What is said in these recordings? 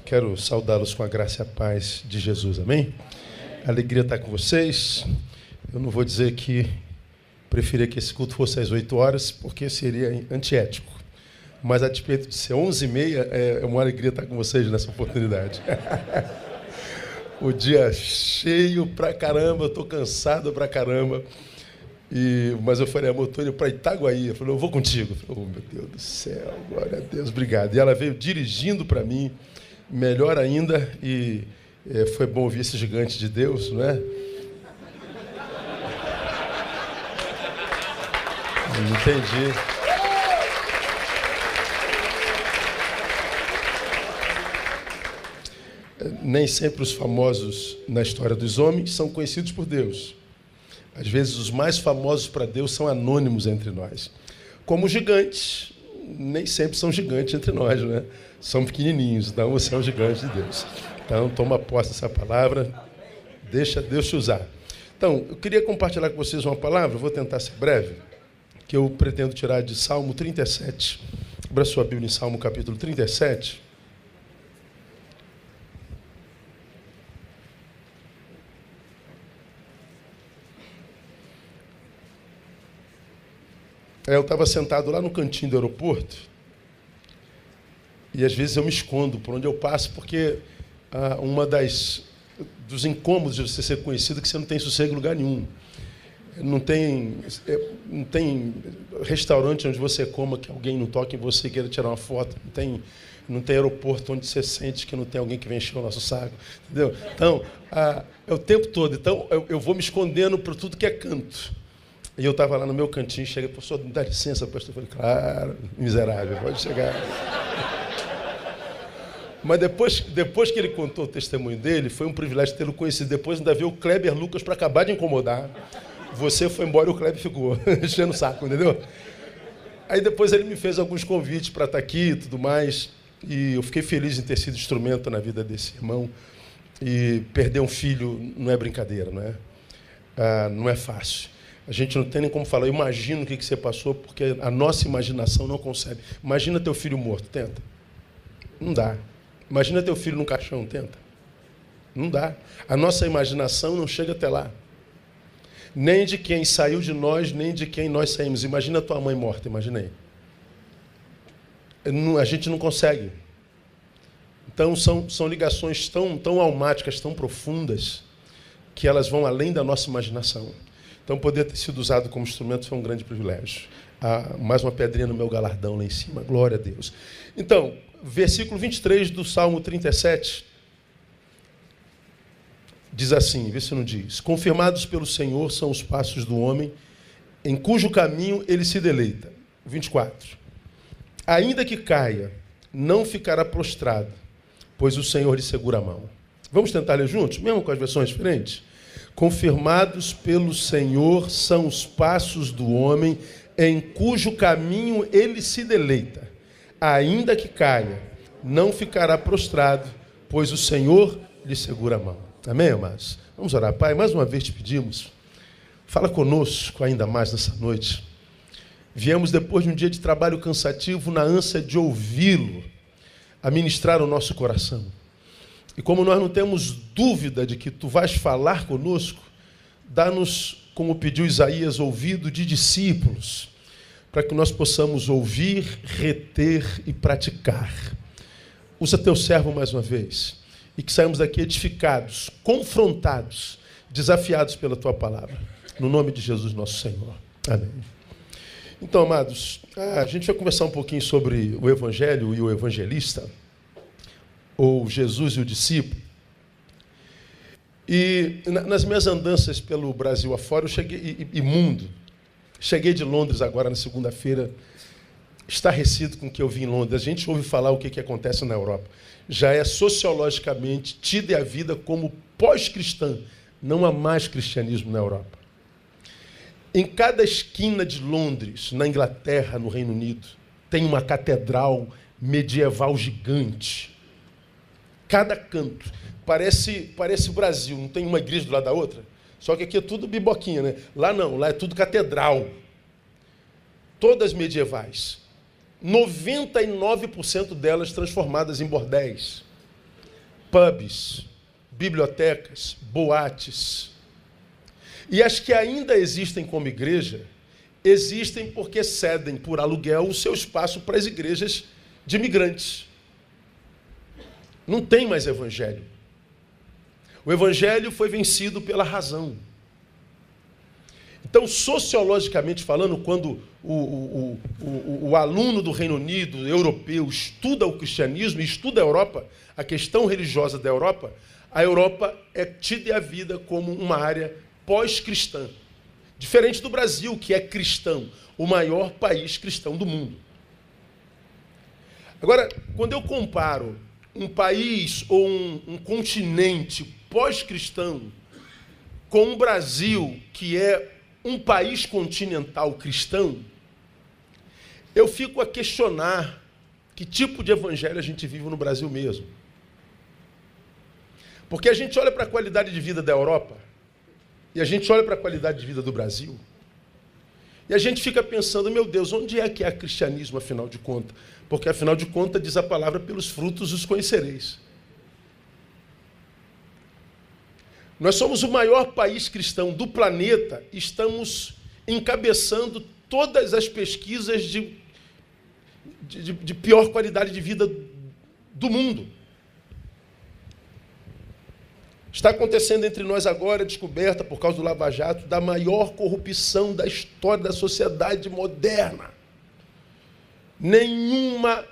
Quero saudá-los com a graça e a paz de Jesus, amém? Alegria estar com vocês. Eu não vou dizer que preferia que esse culto fosse às 8 horas, porque seria antiético. Mas a despeito de ser 11h30, é uma alegria estar com vocês nessa oportunidade. O dia cheio pra caramba, eu estou cansado pra caramba. Mas eu falei, amor, eu estou indo para Itaguaí. Eu falei, eu vou contigo. Eu falei, oh, meu Deus do céu, glória a Deus, obrigado. E ela veio dirigindo para mim, melhor ainda, e foi bom ouvir esse gigante de Deus, não é? Entendi. Nem sempre os famosos na história dos homens são conhecidos por Deus. Às vezes, os mais famosos para Deus são anônimos entre nós. Como gigantes, nem sempre são gigantes entre nós, né? São pequenininhos, então você é um gigante de Deus. Então, toma posse dessa palavra, deixa Deus te usar. Então, eu queria compartilhar com vocês uma palavra, vou tentar ser breve, que eu pretendo tirar de Salmo 37. Abra sua Bíblia em Salmo capítulo 37. Eu estava sentado lá no cantinho do aeroporto e às vezes eu me escondo por onde eu passo porque dos incômodos de você ser conhecido é que você não tem sossego em lugar nenhum. Não tem restaurante onde você coma que alguém não toque em você e queira tirar uma foto. Não tem aeroporto onde você sente que não tem alguém que vem encher o nosso saco. Entendeu? Então, é o tempo todo. Então, eu vou me escondendo por tudo que é canto. E eu estava lá no meu cantinho, cheguei, pastor, dá licença, pastor. Eu falei, claro, miserável, pode chegar. Mas depois que ele contou o testemunho dele, foi um privilégio tê-lo conhecido. Depois ainda veio o Kleber Lucas para acabar de incomodar. Você foi embora e o Kleber ficou enchendo o saco, entendeu? Aí depois ele me fez alguns convites para estar aqui e tudo mais. E eu fiquei feliz em ter sido instrumento na vida desse irmão. E perder um filho não é brincadeira, não é? Não é fácil. A gente não tem nem como falar, eu imagino o que você passou, porque a nossa imaginação não concebe. Imagina teu filho morto, tenta. Não dá. Imagina teu filho num caixão, tenta. Não dá. A nossa imaginação não chega até lá. Nem de quem saiu de nós, nem de quem nós saímos. Imagina tua mãe morta, imagina aí. A gente não consegue. Então, são ligações tão almáticas, tão profundas, que elas vão além da nossa imaginação. Então, poder ter sido usado como instrumento foi um grande privilégio. Mais uma pedrinha no meu galardão lá em cima. Glória a Deus. Então, versículo 23 do Salmo 37 diz assim, vê se não diz. Confirmados pelo Senhor são os passos do homem, em cujo caminho ele se deleita. 24. Ainda que caia, não ficará prostrado, pois o Senhor lhe segura a mão. Vamos tentar ler juntos, mesmo com as versões diferentes? Confirmados pelo Senhor são os passos do homem, em cujo caminho ele se deleita. Ainda que caia, não ficará prostrado, pois o Senhor lhe segura a mão. Amém, amados? Vamos orar. Pai, mais uma vez te pedimos, fala conosco ainda mais nessa noite. Viemos depois de um dia de trabalho cansativo, na ânsia de ouvi-lo, a ministrar o nosso coração. E como nós não temos dúvida de que tu vais falar conosco, dá-nos, como pediu Isaías, ouvido de discípulos, para que nós possamos ouvir, reter e praticar. Usa teu servo mais uma vez, e que saímos daqui edificados, confrontados, desafiados pela tua palavra. No nome de Jesus, nosso Senhor. Amém. Então, amados, a gente vai conversar um pouquinho sobre o Evangelho e o evangelista, ou Jesus e o discípulo. E nas minhas andanças pelo Brasil afora, eu cheguei, e mundo, cheguei de Londres agora na segunda-feira, estarrecido com o que eu vi em Londres. A gente ouve falar o que acontece na Europa. Já é sociologicamente tida a vida como pós-cristã. Não há mais cristianismo na Europa. Em cada esquina de Londres, na Inglaterra, no Reino Unido, tem uma catedral medieval gigante. Cada canto. Parece o Brasil, não tem uma igreja do lado da outra? Só que aqui é tudo biboquinha, né? Lá não, lá é tudo catedral. Todas medievais. 99% delas transformadas em bordéis. pubs, bibliotecas, boates. E as que ainda existem como igreja, existem porque cedem por aluguel o seu espaço para as igrejas de imigrantes. Não tem mais evangelho. O evangelho foi vencido pela razão. Então, sociologicamente falando, quando o aluno do Reino Unido, europeu, estuda o cristianismo e estuda a Europa, a questão religiosa da Europa, a Europa é tida e a vida como uma área pós-cristã. Diferente do Brasil, que é cristão, o maior país cristão do mundo. Agora, quando eu comparo um país ou um continente pós-cristão com o Brasil, que é um país continental cristão, eu fico a questionar que tipo de evangelho a gente vive no Brasil mesmo. Porque a gente olha para a qualidade de vida da Europa e a gente olha para a qualidade de vida do Brasil e a gente fica pensando, meu Deus, onde é que há cristianismo, afinal de contas? Porque, afinal de contas, diz a palavra, pelos frutos os conhecereis. Nós somos o maior país cristão do planeta, estamos encabeçando todas as pesquisas de pior qualidade de vida do mundo. Está acontecendo entre nós agora a descoberta, por causa do Lava Jato, da maior corrupção da história da sociedade moderna. Nenhuma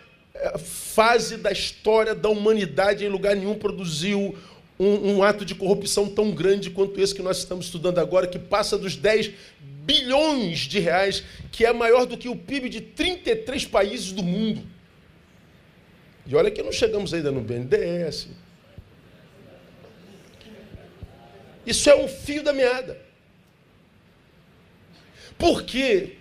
fase da história da humanidade, em lugar nenhum, produziu um ato de corrupção tão grande quanto esse que nós estamos estudando agora, que passa dos 10 bilhões de reais, que é maior do que o PIB de 33 países do mundo. E olha que não chegamos ainda no BNDES. Isso é um fio da meada. Por que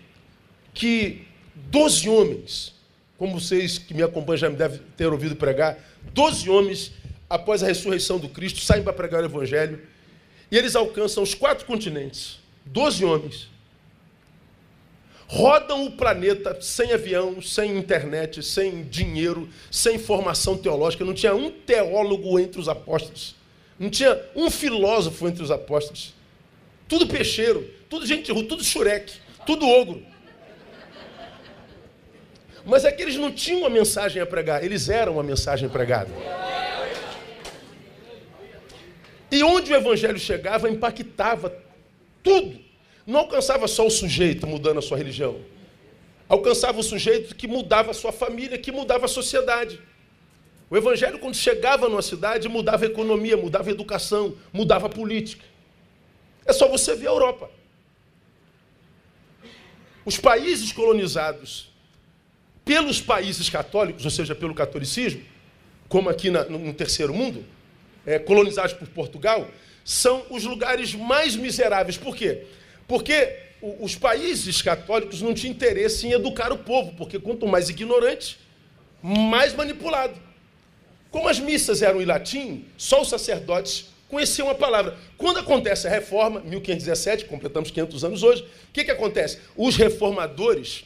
12 homens, como vocês que me acompanham já me devem ter ouvido pregar, 12 homens, após a ressurreição do Cristo, saem para pregar o Evangelho, e eles alcançam os 4 continentes, 12 homens, rodam o planeta sem avião, sem internet, sem dinheiro, sem formação teológica, não tinha um teólogo entre os apóstolos, não tinha um filósofo entre os apóstolos, tudo peixeiro, tudo gente ruim, tudo xureque, tudo ogro. Mas é que eles não tinham uma mensagem a pregar, eles eram uma mensagem pregada. E onde o evangelho chegava, impactava tudo. Não alcançava só o sujeito mudando a sua religião. Alcançava o sujeito que mudava a sua família, que mudava a sociedade. O evangelho, quando chegava numa cidade, mudava a economia, mudava a educação, mudava a política. É só você ver a Europa. Os países colonizados pelos países católicos, ou seja, pelo catolicismo, como aqui no terceiro mundo, colonizados por Portugal, são os lugares mais miseráveis. Por quê? Porque os países católicos não tinham interesse em educar o povo, porque quanto mais ignorante, mais manipulado. Como as missas eram em latim, só os sacerdotes conheciam a palavra. Quando acontece a reforma, 1517, completamos 500 anos hoje, o que acontece? Os reformadores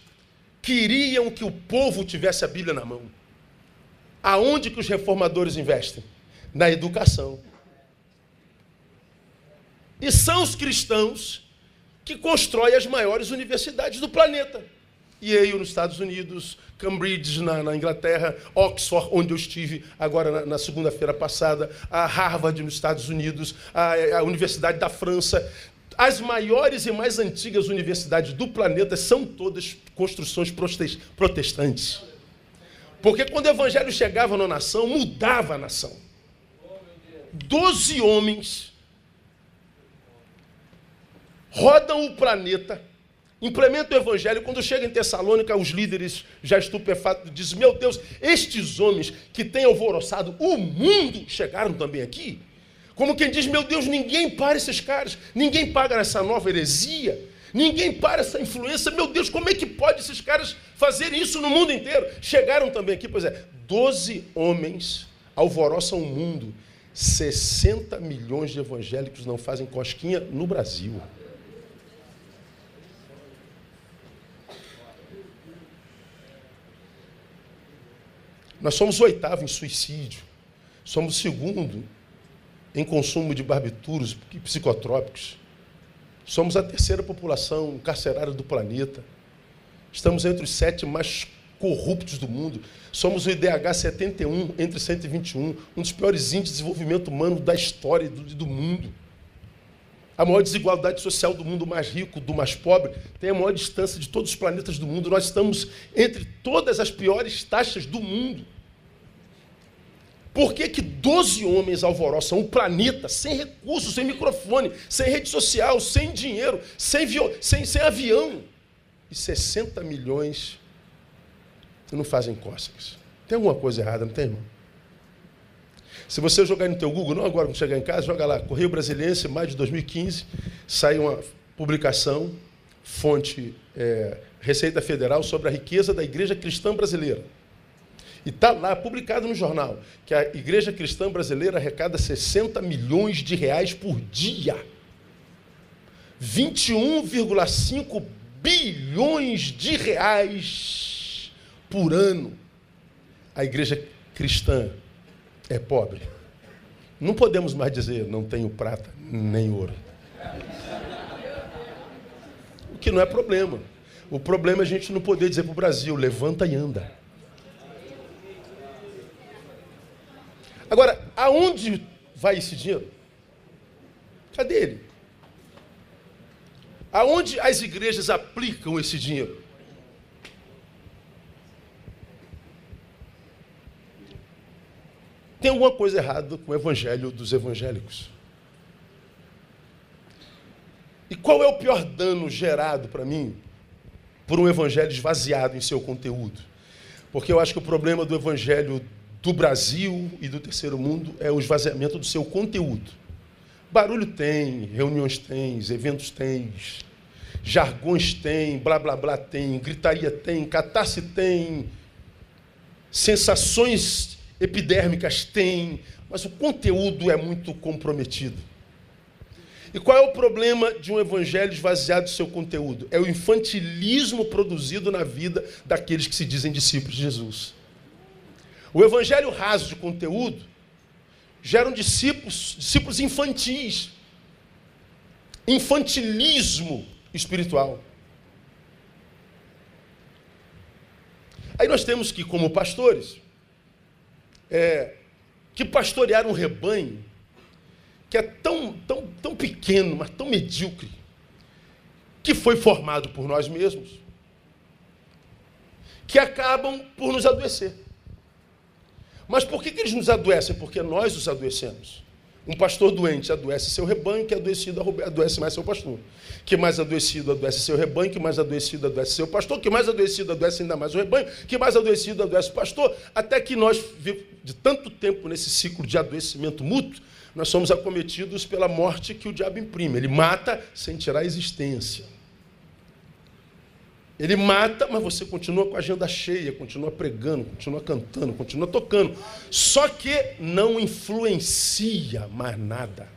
queriam que o povo tivesse a Bíblia na mão. Aonde que os reformadores investem? Na educação. E são os cristãos que constroem as maiores universidades do planeta. Yale nos Estados Unidos, Cambridge na Inglaterra, Oxford, onde eu estive agora na segunda-feira passada, a Harvard nos Estados Unidos, a Universidade da França. As maiores e mais antigas universidades do planeta são todas construções protestantes. Porque quando o evangelho chegava na nação, mudava a nação. 12 homens rodam o planeta, implementam o evangelho. Quando chega em Tessalônica, os líderes já estupefatos dizem, meu Deus, estes homens que têm alvoroçado o mundo chegaram também aqui? Como quem diz, meu Deus, ninguém para esses caras, ninguém paga essa nova heresia, ninguém para essa influência. Meu Deus, como é que pode esses caras fazerem isso no mundo inteiro? Chegaram também aqui, pois é, 12 homens alvoroçam o mundo. 60 milhões de evangélicos não fazem cosquinha no Brasil. Nós somos o 8º em suicídio. Somos o segundo em consumo de barbituros e psicotrópicos. Somos a terceira população carcerária do planeta. Estamos entre os 7 mais corruptos do mundo. Somos o IDH 71 entre 121, um dos piores índices de desenvolvimento humano da história e do mundo. A maior desigualdade social do mundo, o mais rico, do mais pobre, tem a maior distância de todos os planetas do mundo. Nós estamos entre todas as piores taxas do mundo. Por que 12 homens alvoroçam o planeta sem recursos, sem microfone, sem rede social, sem dinheiro, sem avião? E 60 milhões não fazem cócegas. Tem alguma coisa errada, não tem, irmão? Se você jogar no teu Google, não agora, quando chegar em casa, joga lá, Correio Brasiliense, maio de 2015, sai uma publicação, fonte Receita Federal, sobre a riqueza da Igreja Cristã Brasileira. E está lá, publicado no jornal, que a Igreja Cristã Brasileira arrecada 60 milhões de reais por dia. 21,5 bilhões de reais por ano. A Igreja Cristã é pobre. Não podemos mais dizer, não tenho prata nem ouro. O que não é problema. O problema é a gente não poder dizer para o Brasil, levanta e anda. Agora, aonde vai esse dinheiro? Cadê ele? Aonde as igrejas aplicam esse dinheiro? Tem alguma coisa errada com o evangelho dos evangélicos. E qual é o pior dano gerado para mim por um evangelho esvaziado em seu conteúdo? Porque eu acho que o problema do evangelho do Brasil e do terceiro mundo é o esvaziamento do seu conteúdo. Barulho tem, reuniões tem, eventos tem, jargões tem, blá blá blá tem, gritaria tem, catarse tem, sensações epidérmicas tem, mas o conteúdo é muito comprometido. E qual é o problema de um evangelho esvaziado do seu conteúdo? É o infantilismo produzido na vida daqueles que se dizem discípulos de Jesus. O evangelho raso de conteúdo gera discípulos infantis. Infantilismo espiritual. Aí nós temos que, como pastores, que pastorear um rebanho que é tão pequeno, mas tão medíocre, que foi formado por nós mesmos, que acabam por nos adoecer. Mas por que eles nos adoecem? Porque nós os adoecemos. Um pastor doente adoece seu rebanho, que adoecido adoece mais seu pastor. Que mais adoecido adoece seu rebanho, que mais adoecido adoece seu pastor, que mais adoecido adoece ainda mais o rebanho, que mais adoecido adoece o pastor, até que nós, de tanto tempo nesse ciclo de adoecimento mútuo, nós somos acometidos pela morte que o diabo imprime. Ele mata sem tirar a existência. Ele mata, mas você continua com a agenda cheia, continua pregando, continua cantando, continua tocando. Só que não influencia mais nada.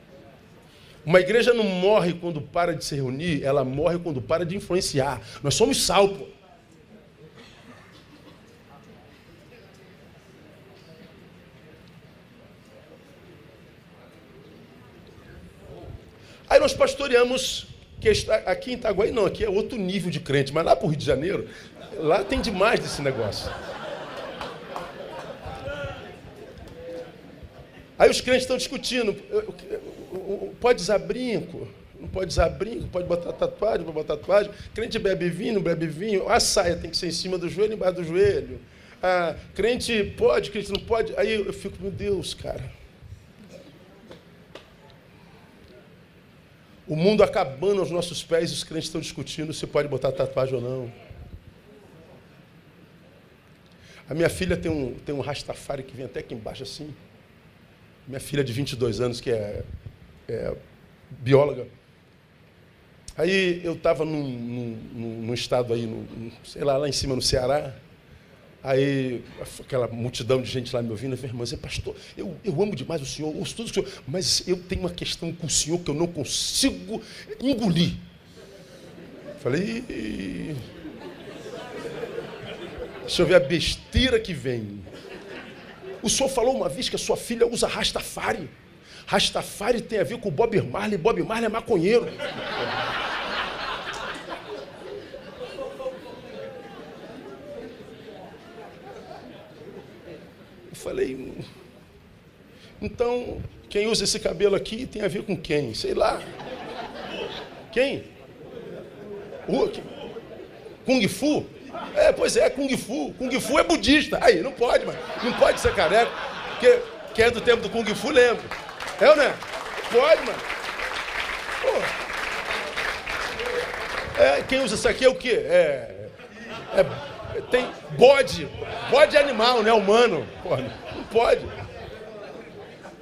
Uma igreja não morre quando para de se reunir, ela morre quando para de influenciar. Nós somos sal, pô. Aí nós pastoreamos, que aqui em Itaguaí não, aqui é outro nível de crente, mas lá para o Rio de Janeiro, lá tem demais desse negócio. Aí os crentes estão discutindo, pode usar brinco, não pode usar brinco, pode botar tatuagem, não pode botar tatuagem, crente bebe vinho, não bebe vinho, a saia tem que ser em cima do joelho, embaixo do joelho, crente pode, crente não pode, aí eu fico, meu Deus, cara. O mundo acabando aos nossos pés e os crentes estão discutindo se pode botar tatuagem ou não. A minha filha tem um Rastafari que vem até aqui embaixo assim. Minha filha de 22 anos, que é bióloga. Aí eu estava num estado aí, sei lá em cima no Ceará. Aí, aquela multidão de gente lá me ouvindo, eu falei, irmã, pastor, eu amo demais o senhor, ouço tudo o senhor, mas eu tenho uma questão com o senhor que eu não consigo engolir. Falei, deixa eu ver a besteira que vem. O senhor falou uma vez que a sua filha usa Rastafari. Rastafari tem a ver com o Bob Marley. Bob Marley é maconheiro. Eu falei, então, quem usa esse cabelo aqui tem a ver com quem? Sei lá. Quem? Kung Fu? Pois é, Kung Fu. Kung Fu é budista. Aí, não pode, mano. Não pode ser careca. Porque quem é do tempo do Kung Fu lembra. É ou não é? Pode, mano. Quem usa isso aqui é o quê? Tem bode. Bode é animal, não é humano. Porra, não pode.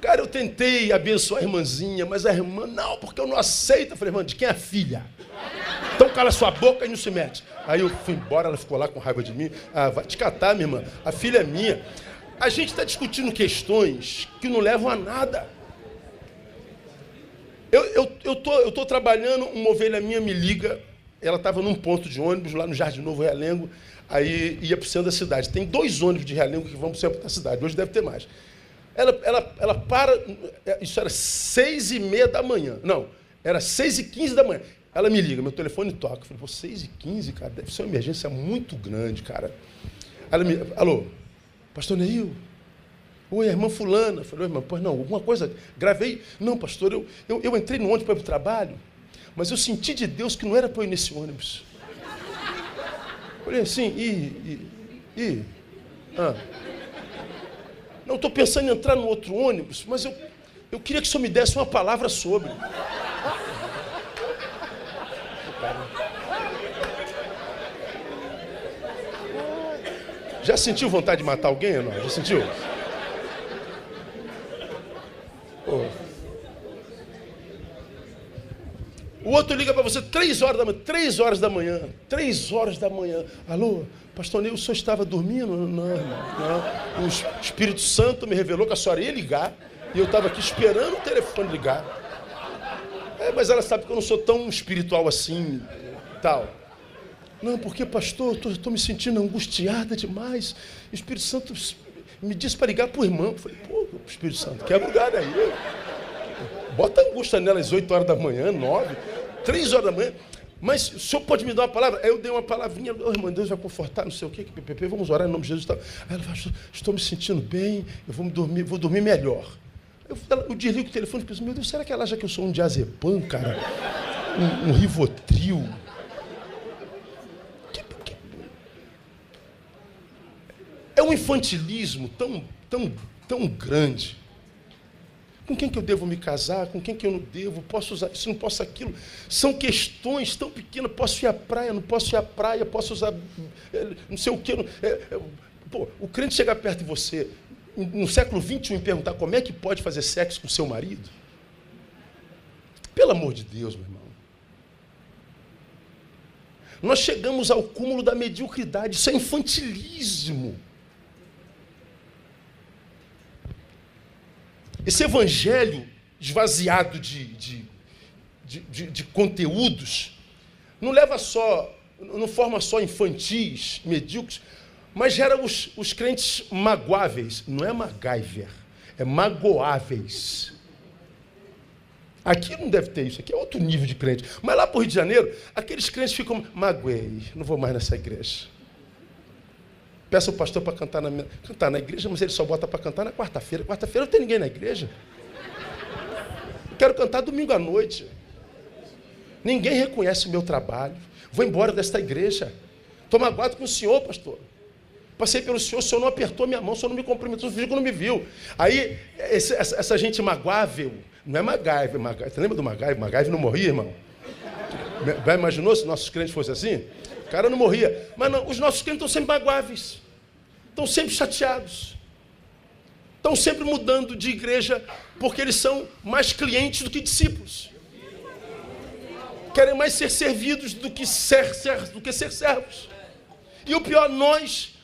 Cara, eu tentei abençoar a irmãzinha, mas a irmã, não, porque eu não aceito. Eu falei, irmã, de quem é a filha? Então cala sua boca e não se mete. Aí eu fui embora, ela ficou lá com raiva de mim. Vai te catar, minha irmã. A filha é minha. A gente está discutindo questões que não levam a nada. Eu tô trabalhando, uma ovelha minha me liga. Ela estava num ponto de ônibus lá no Jardim Novo Realengo. Aí ia para o centro da cidade. Tem 2 ônibus de Realengo que vão para o centro da cidade. Hoje deve ter mais. Ela para, isso era 6h30 da manhã. Não, era 6h15 da manhã. Ela me liga, meu telefone toca. Eu falei, 6h15, cara, deve ser uma emergência muito grande, cara. Alô, pastor Neil? Oi, a irmã fulana. Eu falei, irmã, pois não, alguma coisa, gravei. Não, pastor, eu entrei no ônibus para ir para o trabalho, mas eu senti de Deus que não era para eu ir nesse ônibus. Eu falei assim, não, estou pensando em entrar no outro ônibus, mas eu queria que o senhor me desse uma palavra sobre. Já sentiu vontade de matar alguém ou não? Já sentiu? O outro liga para você 3 horas da manhã, 3 horas da manhã, 3 horas da manhã. Alô, pastor Ney, o senhor estava dormindo? Não. O Espírito Santo me revelou que a senhora ia ligar e eu estava aqui esperando o telefone ligar. Mas ela sabe que eu não sou tão espiritual assim, tal. Não, porque, pastor, eu estou me sentindo angustiada demais. O Espírito Santo me disse para ligar para o irmão. Eu falei, Espírito Santo, quebra o galho aí. Bota angústia nela às 8 horas da manhã, 9, 3 horas da manhã. Mas o senhor pode me dar uma palavra? Aí eu dei uma palavrinha, irmã, Deus vai confortar, não sei o quê, vamos orar em nome de Jesus. Aí ela falou, estou me sentindo bem, eu vou dormir melhor. Eu desligo o telefone e penso, meu Deus, será que ela acha que eu sou um diazepam, cara? Um Rivotril? É um infantilismo tão grande. Com quem que eu devo me casar? Com quem que eu não devo? Posso usar isso, não posso aquilo? São questões tão pequenas. Posso ir à praia, não posso ir à praia? Posso usar não sei o quê. O crente chegar perto de você, no século XXI, e perguntar como é que pode fazer sexo com seu marido? Pelo amor de Deus, meu irmão. Nós chegamos ao cúmulo da mediocridade. Isso é infantilismo. Esse evangelho esvaziado de conteúdos não forma só infantis, medíocres, mas gera os crentes magoáveis. Não é MacGyver, é magoáveis. Aqui não deve ter isso, aqui é outro nível de crente. Mas lá para o Rio de Janeiro, aqueles crentes ficam, magoei, não vou mais nessa igreja. Peço ao pastor para cantar na igreja, mas ele só bota para cantar na quarta-feira. Quarta-feira não tem ninguém na igreja. Eu quero cantar domingo à noite. Ninguém reconhece o meu trabalho. Vou embora desta igreja. Estou magoado com o senhor, pastor. Passei pelo senhor, o senhor não apertou minha mão, o senhor não me cumprimentou, o senhor não me viu. Aí, essa gente magoável, não é MacGyver. Você lembra do MacGyver? MacGyver não morria, irmão? Já imaginou se nossos crentes fossem assim? O cara não morria. Mas não, os nossos crentes estão sempre magoáveis. Estão sempre chateados. Estão sempre mudando de igreja porque eles são mais clientes do que discípulos. Querem mais ser servidos do que ser servos. E o pior, nós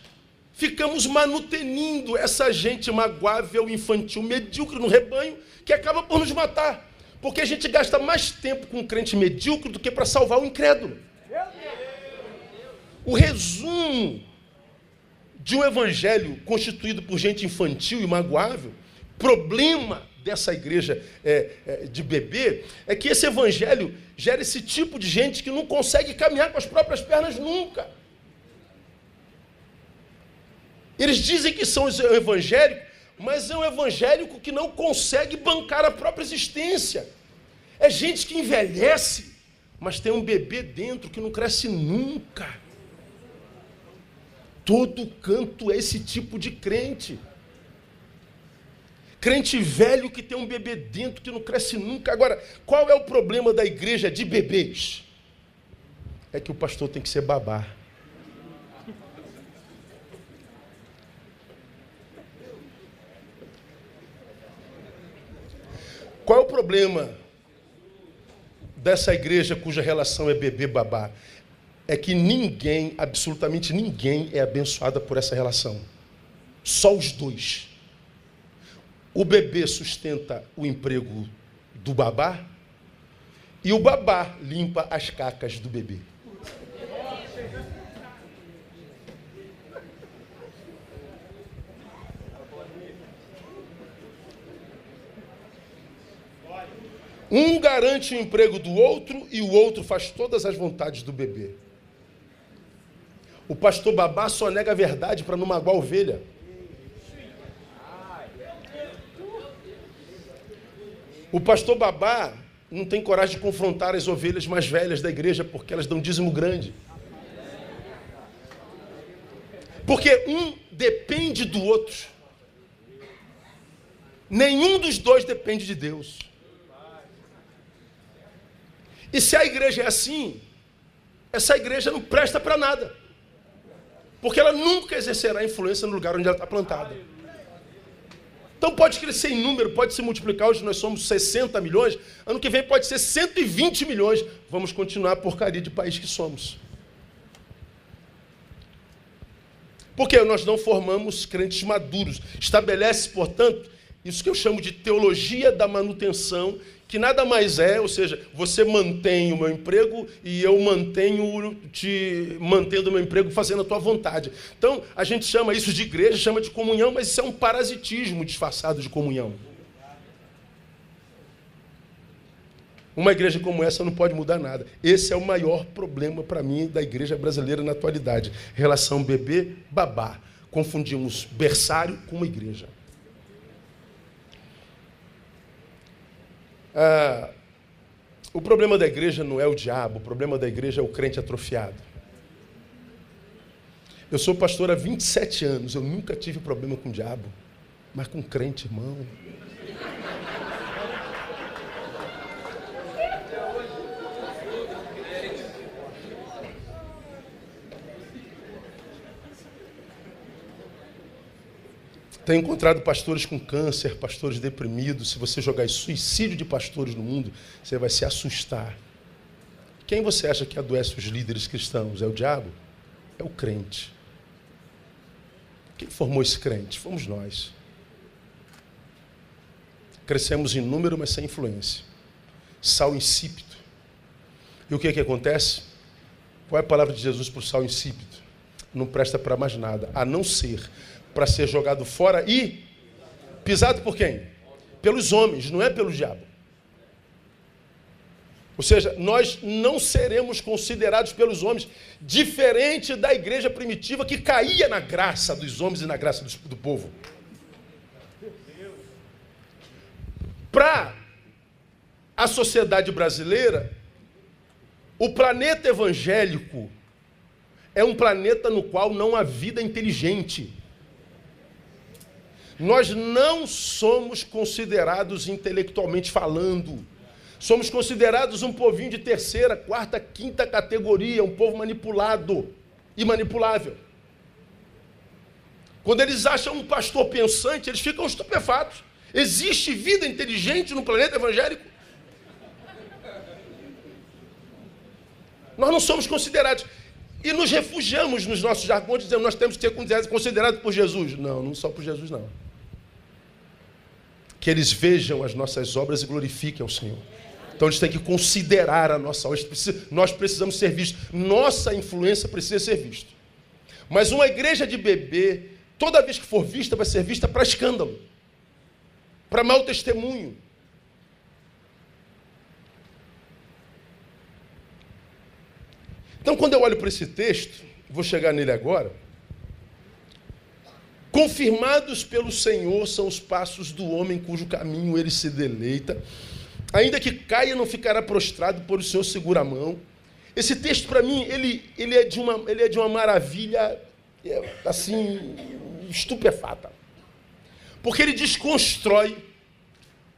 ficamos manutenindo essa gente magoável, infantil, medíocre no rebanho, que acaba por nos matar. Porque a gente gasta mais tempo com um crente medíocre do que para salvar o incrédulo. O resumo de um evangelho constituído por gente infantil e magoável, problema dessa igreja de bebê é que esse evangelho gera esse tipo de gente que não consegue caminhar com as próprias pernas nunca. Eles dizem que são evangélicos, mas é um evangélico que não consegue bancar a própria existência. É gente que envelhece, mas tem um bebê dentro que não cresce nunca. Todo canto é esse tipo de crente. Crente velho que tem um bebê dentro que não cresce nunca. Agora, qual é o problema da igreja de bebês? É que o pastor tem que ser babá. Qual é o problema dessa igreja cuja relação é bebê-babá? É que ninguém, absolutamente ninguém, é abençoada por essa relação. Só os dois. O bebê sustenta o emprego do babá e o babá limpa as cacas do bebê. Um garante o emprego do outro e o outro faz todas as vontades do bebê. O pastor babá só nega a verdade para não magoar a ovelha. O pastor babá não tem coragem de confrontar as ovelhas mais velhas da igreja porque elas dão dízimo grande. Porque um depende do outro. Nenhum dos dois depende de Deus. E se a igreja é assim, essa igreja não presta para nada. Porque ela nunca exercerá influência no lugar onde ela está plantada. Então pode crescer em número, pode se multiplicar. Hoje nós somos 60 milhões, ano que vem pode ser 120 milhões. Vamos continuar a porcaria de país que somos. Porque nós não formamos crentes maduros. Estabelece, portanto, isso que eu chamo de teologia da manutenção, que nada mais é, ou seja, você mantém o meu emprego e eu mantenho te mantendo o meu emprego fazendo a tua vontade. Então, a gente chama isso de igreja, chama de comunhão, mas isso é um parasitismo disfarçado de comunhão. Uma igreja como essa não pode mudar nada. Esse é o maior problema para mim da igreja brasileira na atualidade. Relação bebê-babá. Confundimos berçário com uma igreja. O problema da igreja não é o diabo, o problema da igreja é o crente atrofiado. Eu sou pastor há 27 anos, eu nunca tive problema com o diabo, mas com crente, irmão. Tenho encontrado pastores com câncer, pastores deprimidos. Se você jogar suicídio de pastores no mundo, você vai se assustar. Quem você acha que adoece os líderes cristãos? É o diabo? É o crente. Quem formou esse crente? Fomos nós. Crescemos em número, mas sem influência. Sal insípido. E o que é que acontece? Qual é a palavra de Jesus para o sal insípido? Não presta para mais nada, a não ser para ser jogado fora e pisado por quem? Pelos homens, não é pelo diabo. Ou seja, nós não seremos considerados pelos homens, diferente da igreja primitiva que caía na graça dos homens e na graça do povo. Para a sociedade brasileira, o planeta evangélico é um planeta no qual não há vida inteligente. Nós não somos considerados intelectualmente falando. Somos considerados um povinho de terceira, quarta, quinta categoria, um povo manipulado e manipulável. Quando eles acham um pastor pensante, eles ficam estupefatos. Existe vida inteligente no planeta evangélico? Nós não somos considerados. E nos refugiamos nos nossos jargões, dizendo nós temos que ser considerados por Jesus. Não, não só por Jesus, não. Que eles vejam as nossas obras e glorifiquem ao Senhor. Então eles têm que considerar a nossa obra. Nós precisamos ser vistos. Nossa influência precisa ser vista. Mas uma igreja de bebê, toda vez que for vista, vai ser vista para escândalo, para mau testemunho. Então, quando eu olho para esse texto, vou chegar nele agora. Confirmados pelo Senhor são os passos do homem cujo caminho ele se deleita. Ainda que caia, não ficará prostrado, por o Senhor segura a mão. Esse texto, para mim, ele é de uma maravilha, assim, estupefata. Porque ele desconstrói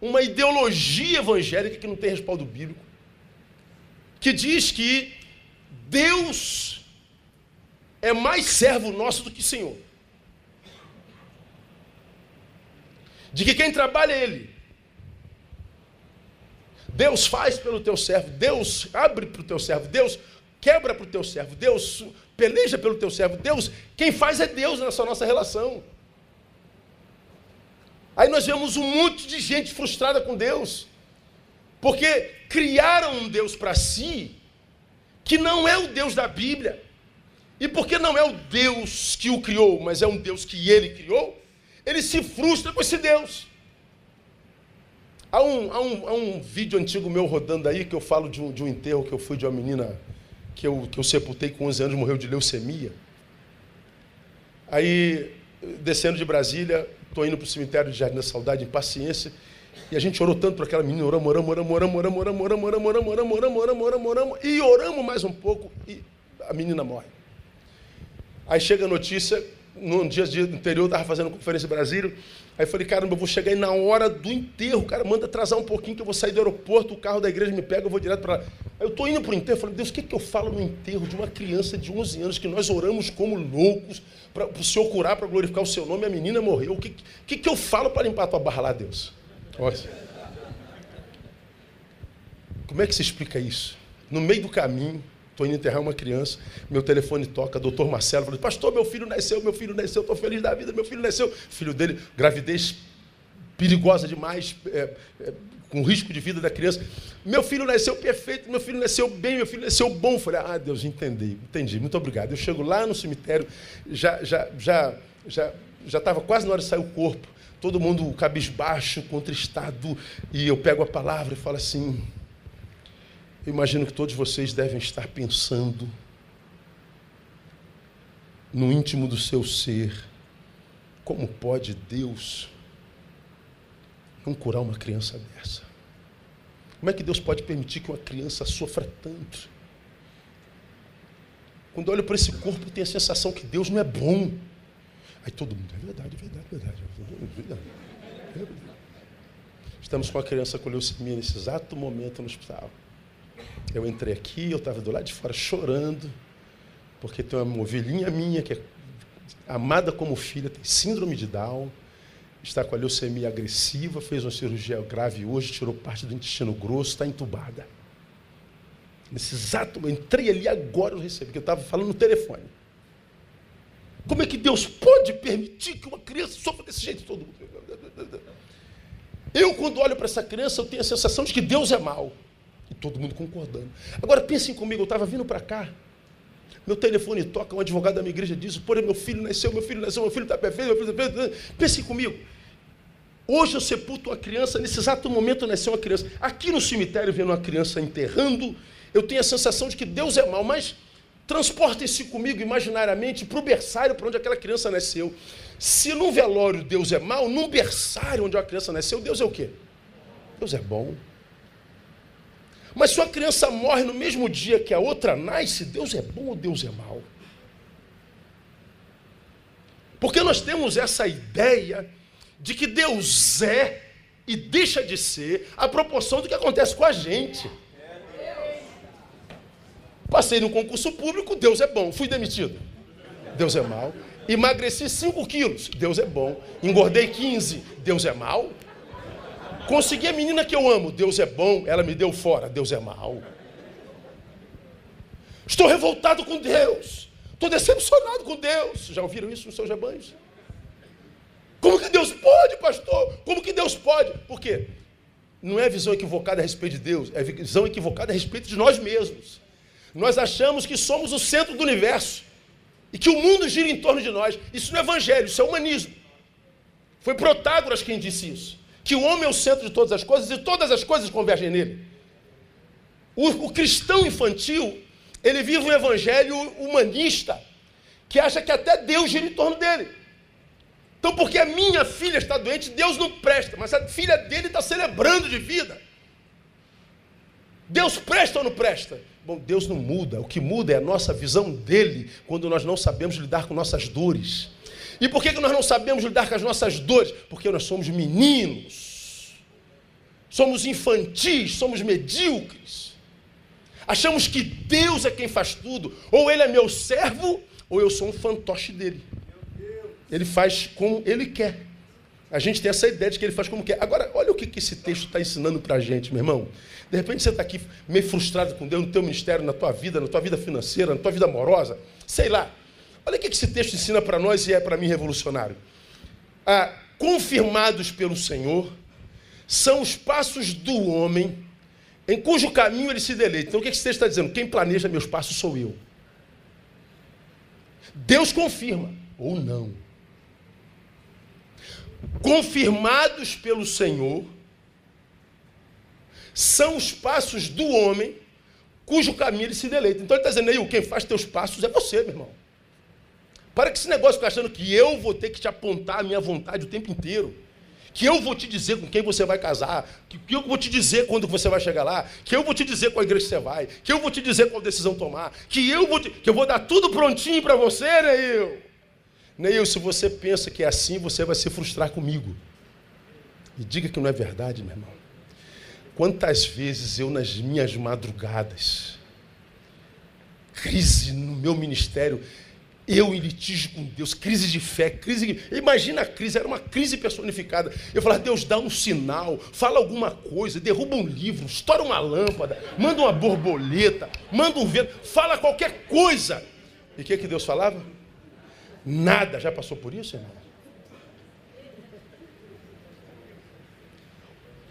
uma ideologia evangélica que não tem respaldo bíblico, que diz que Deus é mais servo nosso do que Senhor. De que quem trabalha é Ele. Deus faz pelo teu servo, Deus abre para o teu servo, Deus quebra para o teu servo, Deus peleja pelo teu servo, Deus, quem faz é Deus nessa nossa relação. Aí nós vemos um monte de gente frustrada com Deus, porque criaram um Deus para si, que não é o Deus da Bíblia. E porque não é o Deus que o criou, mas é um Deus que ele criou, ele se frustra com esse Deus. Há um vídeo antigo meu rodando aí, que eu falo de um enterro que eu fui de uma menina que eu sepultei com 11 anos, morreu de leucemia. Aí, descendo de Brasília, estou indo para o cemitério de Jardim da Saudade, em Paciência, e a gente orou tanto para aquela menina, oramos, e oramos mais um pouco, e a menina morre. Aí chega a notícia, num dia anterior, eu estava fazendo conferência em Brasília, aí eu falei, caramba, eu vou chegar aí na hora do enterro, cara, manda atrasar um pouquinho, que eu vou sair do aeroporto, o carro da igreja me pega, eu vou direto para lá. Aí eu estou indo para o enterro, eu falei, Deus, o que eu falo no enterro de uma criança de 11 anos, que nós oramos como loucos, para o Senhor curar, para glorificar o seu nome, a menina morreu, o que eu falo para limpar a tua barra lá, Deus? Olha. Como é que se explica isso? No meio do caminho, estou indo enterrar uma criança, meu telefone toca, doutor Marcelo, falou, pastor, meu filho nasceu, estou feliz da vida, meu filho nasceu. Filho dele, gravidez perigosa demais, com risco de vida da criança. Meu filho nasceu perfeito, meu filho nasceu bem, meu filho nasceu bom. Eu falei, Deus, entendi, muito obrigado. Eu chego lá no cemitério, já estava quase na hora de sair o corpo, todo mundo cabisbaixo, contristado, e eu pego a palavra e falo assim, eu imagino que todos vocês devem estar pensando no íntimo do seu ser, como pode Deus não curar uma criança dessa? Como é que Deus pode permitir que uma criança sofra tanto? Quando eu olho para esse corpo, eu tenho a sensação que Deus não é bom. Aí todo mundo, é verdade. Estamos com a criança com leucemia nesse exato momento no hospital. Eu entrei aqui, eu estava do lado de fora chorando, porque tem uma ovelhinha minha que é amada como filha, tem síndrome de Down, está com a leucemia agressiva, fez uma cirurgia grave hoje, tirou parte do intestino grosso, está entubada. Nesse exato momento, entrei ali agora, eu recebi, porque eu estava falando no telefone. Como é que Deus pode permitir que uma criança sofra desse jeito todo mundo? Eu, quando olho para essa criança, eu tenho a sensação de que Deus é mau. E todo mundo concordando. Agora, pensem comigo, eu estava vindo para cá, meu telefone toca, um advogado da minha igreja diz, meu filho nasceu, meu filho está perfeito, Pensem comigo, hoje eu sepulto uma criança, nesse exato momento nasceu uma criança. Aqui no cemitério, vendo uma criança enterrando, eu tenho a sensação de que Deus é mau, mas transportem-se comigo imaginariamente para o berçário para onde aquela criança nasceu. Se num velório Deus é mau, num berçário onde a criança nasceu, Deus é o quê? Deus é bom. Mas se uma criança morre no mesmo dia que a outra nasce, Deus é bom ou Deus é mau? Porque nós temos essa ideia de que Deus é e deixa de ser a proporção do que acontece com a gente. Passei no concurso público, Deus é bom. Fui demitido, Deus é mau. Emagreci 5 quilos, Deus é bom. Engordei 15, Deus é mau. Consegui a menina que eu amo, Deus é bom, ela me deu fora, Deus é mau. Estou revoltado com Deus, estou decepcionado com Deus. Já ouviram isso nos seus rebanhos? Como que Deus pode, pastor? Como que Deus pode? Por quê? Não é visão equivocada a respeito de Deus, é visão equivocada a respeito de nós mesmos. Nós achamos que somos o centro do universo. E que o mundo gira em torno de nós. Isso não é evangelho, isso é humanismo. Foi Protágoras quem disse isso. Que o homem é o centro de todas as coisas e todas as coisas convergem nele. O cristão infantil, ele vive um evangelho humanista, que acha que até Deus gira em torno dele. Então, porque a minha filha está doente, Deus não presta, mas a filha dele está celebrando de vida. Deus presta ou não presta? Bom, Deus não muda. O que muda é a nossa visão dele quando nós não sabemos lidar com nossas dores. E por que nós não sabemos lidar com as nossas dores? Porque nós somos meninos. Somos infantis, somos medíocres. Achamos que Deus é quem faz tudo. Ou ele é meu servo, ou eu sou um fantoche dele. Ele faz como ele quer. A gente tem essa ideia de que ele faz como quer. Agora, olha o que esse texto está ensinando para a gente, meu irmão. De repente você está aqui meio frustrado com Deus no teu ministério, na tua vida financeira, na tua vida amorosa, sei lá. Olha o que esse texto ensina para nós e é para mim revolucionário. Confirmados pelo Senhor, são os passos do homem em cujo caminho ele se deleita. Então o que esse texto está dizendo? Quem planeja meus passos sou eu. Deus confirma, ou não. Confirmados pelo Senhor, são os passos do homem cujo caminho ele se deleita. Então ele está dizendo, aí, quem faz teus passos é você, meu irmão. Para que esse negócio ficar achando que eu vou ter que te apontar a minha vontade o tempo inteiro. Que eu vou te dizer com quem você vai casar, que eu vou te dizer quando você vai chegar lá, que eu vou te dizer qual igreja você vai, que eu vou te dizer qual decisão tomar, que eu vou dar tudo prontinho para você, Neil. Neil, se você pensa que é assim, você vai se frustrar comigo. E diga que não é verdade, meu irmão. Quantas vezes eu, nas minhas madrugadas, crise no meu ministério, eu em litígio com Deus, crise de fé, imagina a crise, era uma crise personificada. Eu falava, Deus, dá um sinal, fala alguma coisa, derruba um livro, estoura uma lâmpada, manda uma borboleta, manda um vento, fala qualquer coisa. E o que Deus falava? Nada. Já passou por isso, irmão?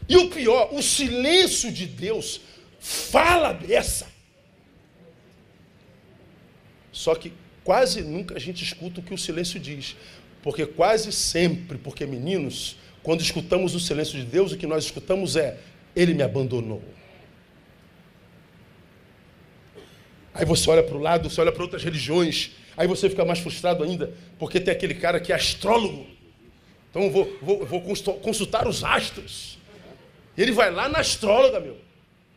E o pior, o silêncio de Deus fala dessa. Só que quase nunca a gente escuta o que o silêncio diz. Porque quase sempre, porque meninos, quando escutamos o silêncio de Deus, o que nós escutamos é, ele me abandonou. Aí você olha para o lado, você olha para outras religiões, aí você fica mais frustrado ainda, porque tem aquele cara que é astrólogo. Então vou consultar os astros. Ele vai lá na astróloga, meu.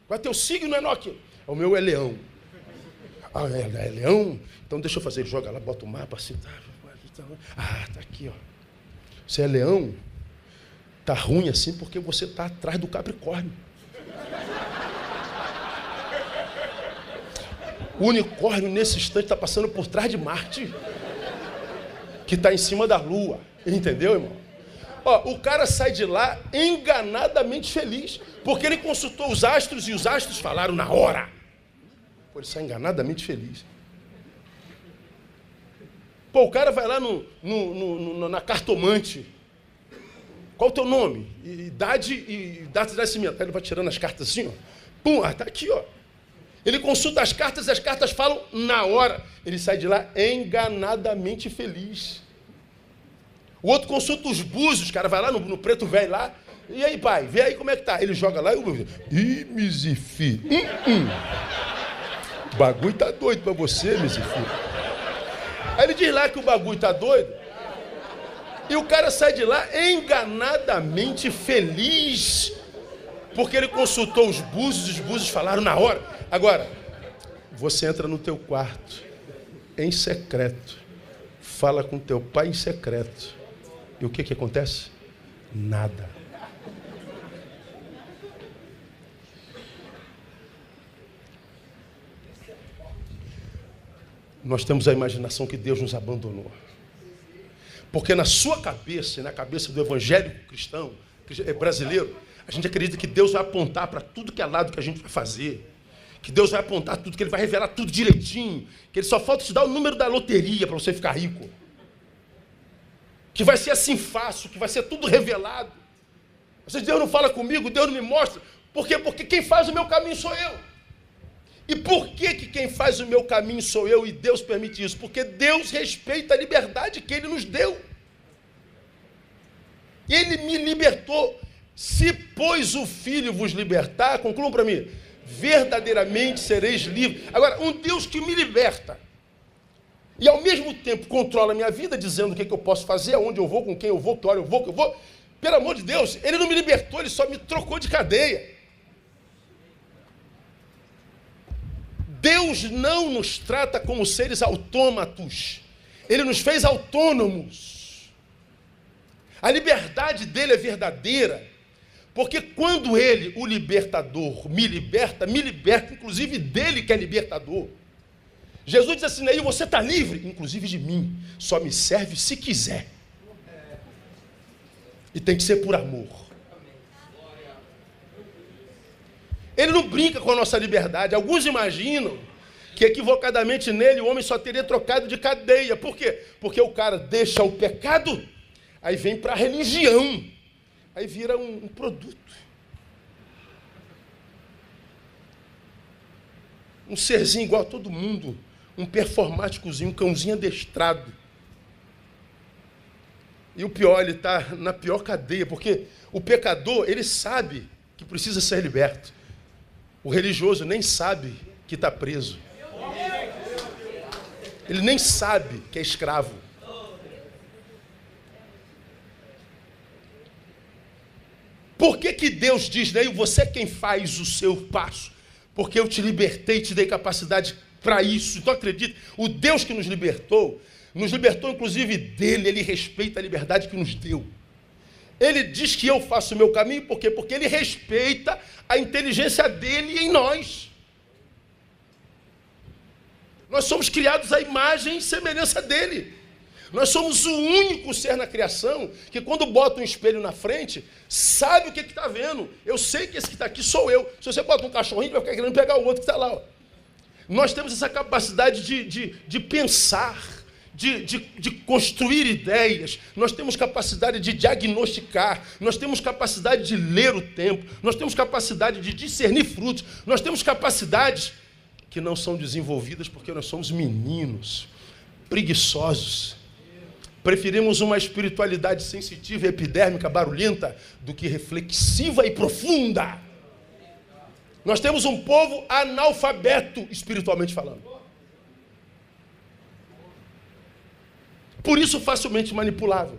Qual é teu signo, Enoque? O meu é leão. Ah, é leão? Então deixa eu fazer. Ele joga lá, bota o mapa assim. Tá aqui, ó. Você é leão? Tá ruim assim porque você tá atrás do Capricórnio. O unicórnio, nesse instante, está passando por trás de Marte, que está em cima da Lua. Entendeu, irmão? Ó, o cara sai de lá enganadamente feliz, porque ele consultou os astros e os astros falaram na hora. Pô, ele sai enganadamente feliz. Pô, o cara vai lá na cartomante. Qual o teu nome? Idade e data de nascimento. Aí ele vai tirando as cartas assim, ó. Pum, tá aqui, ó. Ele consulta as cartas e as cartas falam na hora. Ele sai de lá enganadamente feliz. O outro consulta os búzios, o cara vai lá no preto velho lá. E aí, pai, vê aí como é que tá. Ele joga lá e o ih, Mizifi. O bagulho tá doido pra você, Mizifi. Aí ele diz lá que o bagulho tá doido. E o cara sai de lá enganadamente feliz. Porque ele consultou os búzios falaram na hora. Agora, você entra no teu quarto, em secreto. Fala com teu pai em secreto. E o que acontece? Nada. Nós temos a imaginação que Deus nos abandonou. Porque na sua cabeça e na cabeça do evangélico cristão, brasileiro, a gente acredita que Deus vai apontar para tudo que é lado que a gente vai fazer. Que Deus vai apontar tudo, que Ele vai revelar tudo direitinho. Que Ele só falta te dar o número da loteria para você ficar rico. Que vai ser assim fácil, que vai ser tudo revelado. Deus não fala comigo, Deus não me mostra. Por quê? Porque quem faz o meu caminho sou eu. E por que quem faz o meu caminho sou eu e Deus permite isso? Porque Deus respeita a liberdade que Ele nos deu. Ele me libertou. Se, pois, o Filho vos libertar, concluam para mim, verdadeiramente sereis livres. Agora, um Deus que me liberta e ao mesmo tempo controla a minha vida, dizendo o que eu posso fazer, aonde eu vou, com quem eu vou, que hora eu vou, que eu vou. Pelo amor de Deus, Ele não me libertou, Ele só me trocou de cadeia. Deus não nos trata como seres autômatos. Ele nos fez autônomos. A liberdade dele é verdadeira, porque quando Ele, o libertador, me liberta inclusive dele que é libertador. Jesus diz assim, Neil, você está livre, inclusive de mim, só me serve se quiser. E tem que ser por amor. Ele não brinca com a nossa liberdade. Alguns imaginam que equivocadamente nele o homem só teria trocado de cadeia. Por quê? Porque o cara deixa o pecado, aí vem para a religião, aí vira um produto. Um serzinho igual a todo mundo, um performáticozinho, um cãozinho adestrado. E o pior, ele está na pior cadeia, porque o pecador, ele sabe que precisa ser liberto. O religioso nem sabe que está preso. Ele nem sabe que é escravo. Por que Deus diz, né? Você é quem faz o seu passo? Porque eu te libertei e te dei capacidade para isso. Então acredite, o Deus que nos libertou inclusive dele, ele respeita a liberdade que nos deu. Ele diz que eu faço o meu caminho, por quê? Porque ele respeita a inteligência dele em nós. Nós somos criados à imagem e semelhança dele. Nós somos o único ser na criação que quando bota um espelho na frente, sabe o que está vendo. Eu sei que esse que está aqui sou eu. Se você bota um cachorrinho, vai ficar querendo pegar o outro que está lá. Ó. Nós temos essa capacidade de pensar, de construir ideias, nós temos capacidade de diagnosticar, nós temos capacidade de ler o tempo, nós temos capacidade de discernir frutos, nós temos capacidades que não são desenvolvidas porque nós somos meninos, preguiçosos. Preferimos uma espiritualidade sensitiva e epidérmica, barulhenta, do que reflexiva e profunda. Nós temos um povo analfabeto, espiritualmente falando. Por isso, facilmente manipulável.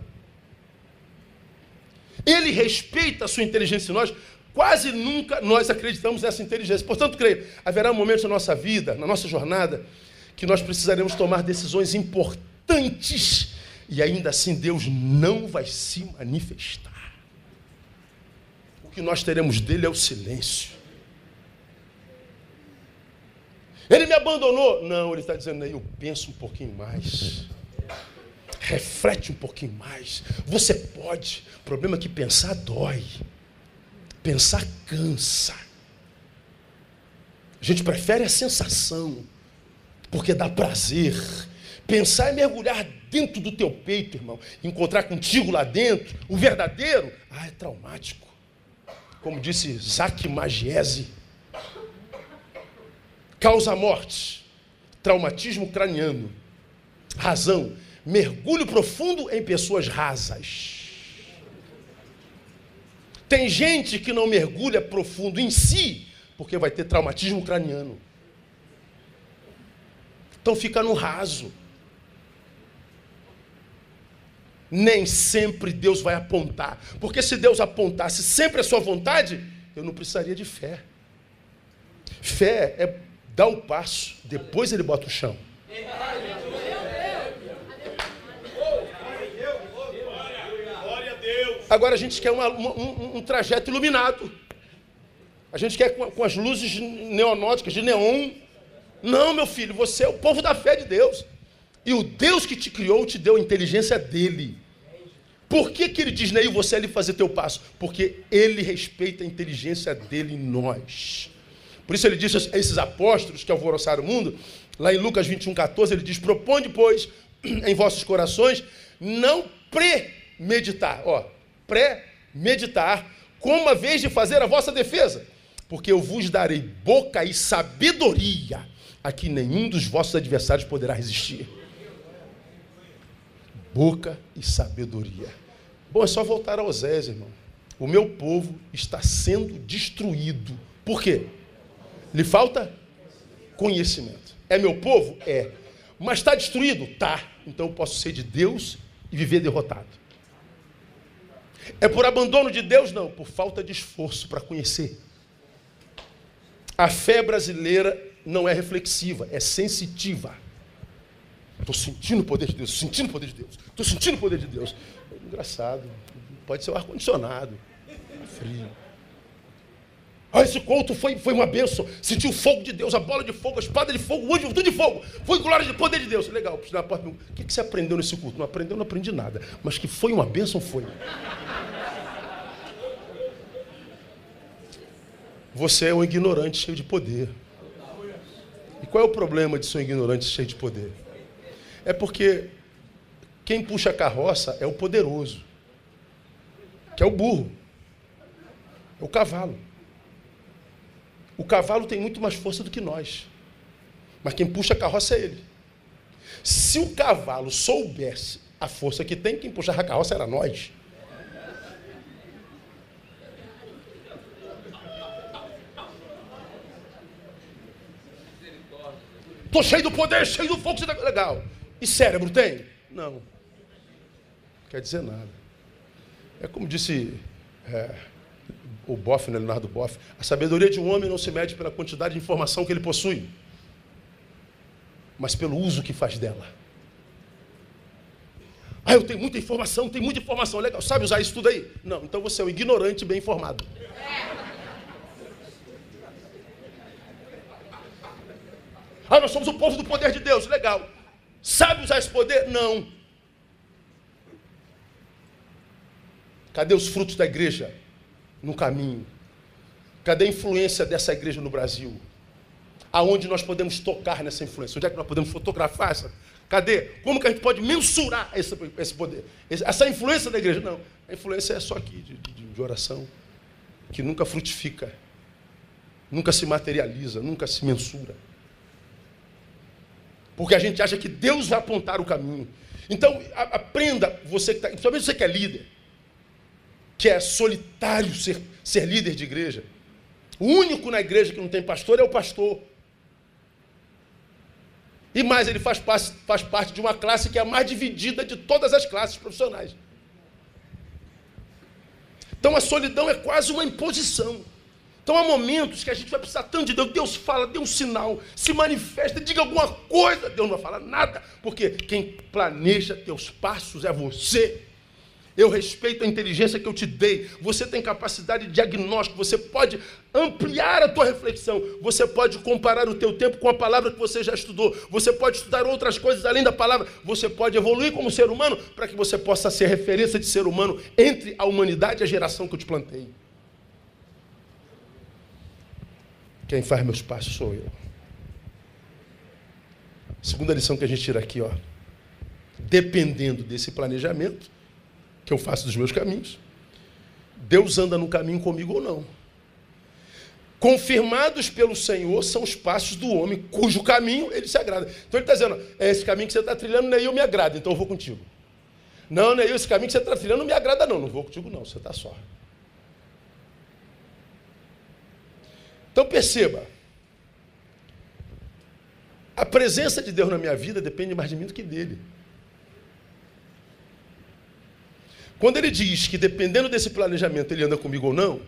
Ele respeita a sua inteligência em nós. Quase nunca nós acreditamos nessa inteligência. Portanto, creio, haverá momentos na nossa vida, na nossa jornada, que nós precisaremos tomar decisões importantes e ainda assim Deus não vai se manifestar. O que nós teremos dele é o silêncio. Ele me abandonou? Não, ele está dizendo, eu penso um pouquinho mais. Reflete um pouquinho mais. Você pode. O problema é que pensar dói. Pensar cansa. A gente prefere a sensação, porque dá prazer. Pensar é mergulhar dentro do teu peito, irmão. Encontrar contigo lá dentro, o verdadeiro, é traumático. Como disse Zach Magiese. Causa morte, traumatismo craniano. Razão, mergulho profundo em pessoas rasas. Tem gente que não mergulha profundo em si, porque vai ter traumatismo craniano. Então fica no raso. Nem sempre Deus vai apontar. Porque se Deus apontasse sempre a sua vontade, eu não precisaria de fé. Fé é dar o passo, depois ele bota o chão. Agora a gente quer um trajeto iluminado. A gente quer com as luzes neonóticas, de neon. Não, meu filho, você é o povo da fé de Deus. E o Deus que te criou te deu a inteligência dele. Por que ele diz, Neil, você é ali fazer teu passo? Porque ele respeita a inteligência dele em nós. Por isso ele diz a esses apóstolos que alvoroçaram o mundo, lá em Lucas 21:14, ele diz, proponde, pois, em vossos corações, não premeditar, como a vez de fazer a vossa defesa. porque eu vos darei boca e sabedoria, a que nenhum dos vossos adversários poderá resistir. Boca e sabedoria. Bom, é só voltar a Osés, irmão. O meu povo está sendo destruído. Por quê? Lhe falta conhecimento. É meu povo? É. Mas está destruído? Tá. Então eu posso ser de Deus e viver derrotado. É por abandono de Deus? Não, por falta de esforço para conhecer. A fé brasileira não é reflexiva, é sensitiva. Estou sentindo o poder de Deus, estou sentindo o poder de Deus, estou sentindo o poder de Deus. Engraçado, pode ser o ar-condicionado, frio. Esse culto foi uma bênção, senti o fogo de Deus, a bola de fogo, a espada de fogo, o anjo, tudo de fogo, foi glória de poder de Deus. Legal, na porta, o que você aprendeu nesse culto? Não aprendeu, não aprendi nada, mas que foi uma bênção, foi. Você é um ignorante cheio de poder. E qual é o problema de ser um ignorante cheio de poder? É porque quem puxa a carroça é o poderoso, que é o burro, é o cavalo. O cavalo tem muito mais força do que nós, mas quem puxa a carroça é ele. Se o cavalo soubesse a força que tem, quem puxava a carroça era nós. Estou cheio do poder, cheio do fogo, legal. E cérebro tem? Não. Não quer dizer nada. É como disse o Boff, né, Leonardo Boff, a sabedoria de um homem não se mede pela quantidade de informação que ele possui, mas pelo uso que faz dela. Ah, eu tenho muita informação, legal. Sabe usar isso tudo aí? Não, então você é um ignorante bem informado. Ah, nós somos o povo do poder de Deus, legal. Sabe usar esse poder? Não. Cadê os frutos da igreja no caminho? Cadê a influência dessa igreja no Brasil? Aonde nós podemos tocar nessa influência? Onde é que nós podemos fotografar essa? Cadê? Como que a gente pode mensurar esse poder? Essa influência da igreja? Não. A influência é só aqui, de oração, que nunca frutifica, nunca se materializa, nunca se mensura. Porque a gente acha que Deus vai apontar o caminho. Então, aprenda, você que está, principalmente você que é líder, que é solitário ser líder de igreja. O único na igreja que não tem pastor é o pastor. E mais, ele faz parte de uma classe que é a mais dividida de todas as classes profissionais. Então, a solidão é quase uma imposição. Então há momentos que a gente vai precisar tanto de Deus. Deus fala, dê um sinal, se manifesta, diga alguma coisa. Deus não vai falar nada, porque quem planeja teus passos é você. Eu respeito a inteligência que eu te dei. Você tem capacidade de diagnóstico, você pode ampliar a tua reflexão, você pode comparar o teu tempo com a palavra que você já estudou, você pode estudar outras coisas além da palavra, você pode evoluir como ser humano para que você possa ser referência de ser humano entre a humanidade e a geração que eu te plantei. Quem faz meus passos sou eu. Segunda lição que a gente tira aqui, ó. Dependendo desse planejamento que eu faço dos meus caminhos, Deus anda no caminho comigo ou não. Confirmados pelo Senhor são os passos do homem, cujo caminho ele se agrada. Então ele está dizendo, esse caminho que você está trilhando, Neil, me agrada, então eu vou contigo. Não, Neil, esse caminho que você está trilhando não me agrada não vou contigo não, você está só. Então perceba, a presença de Deus na minha vida depende mais de mim do que dele. Quando ele diz que dependendo desse planejamento ele anda comigo ou não,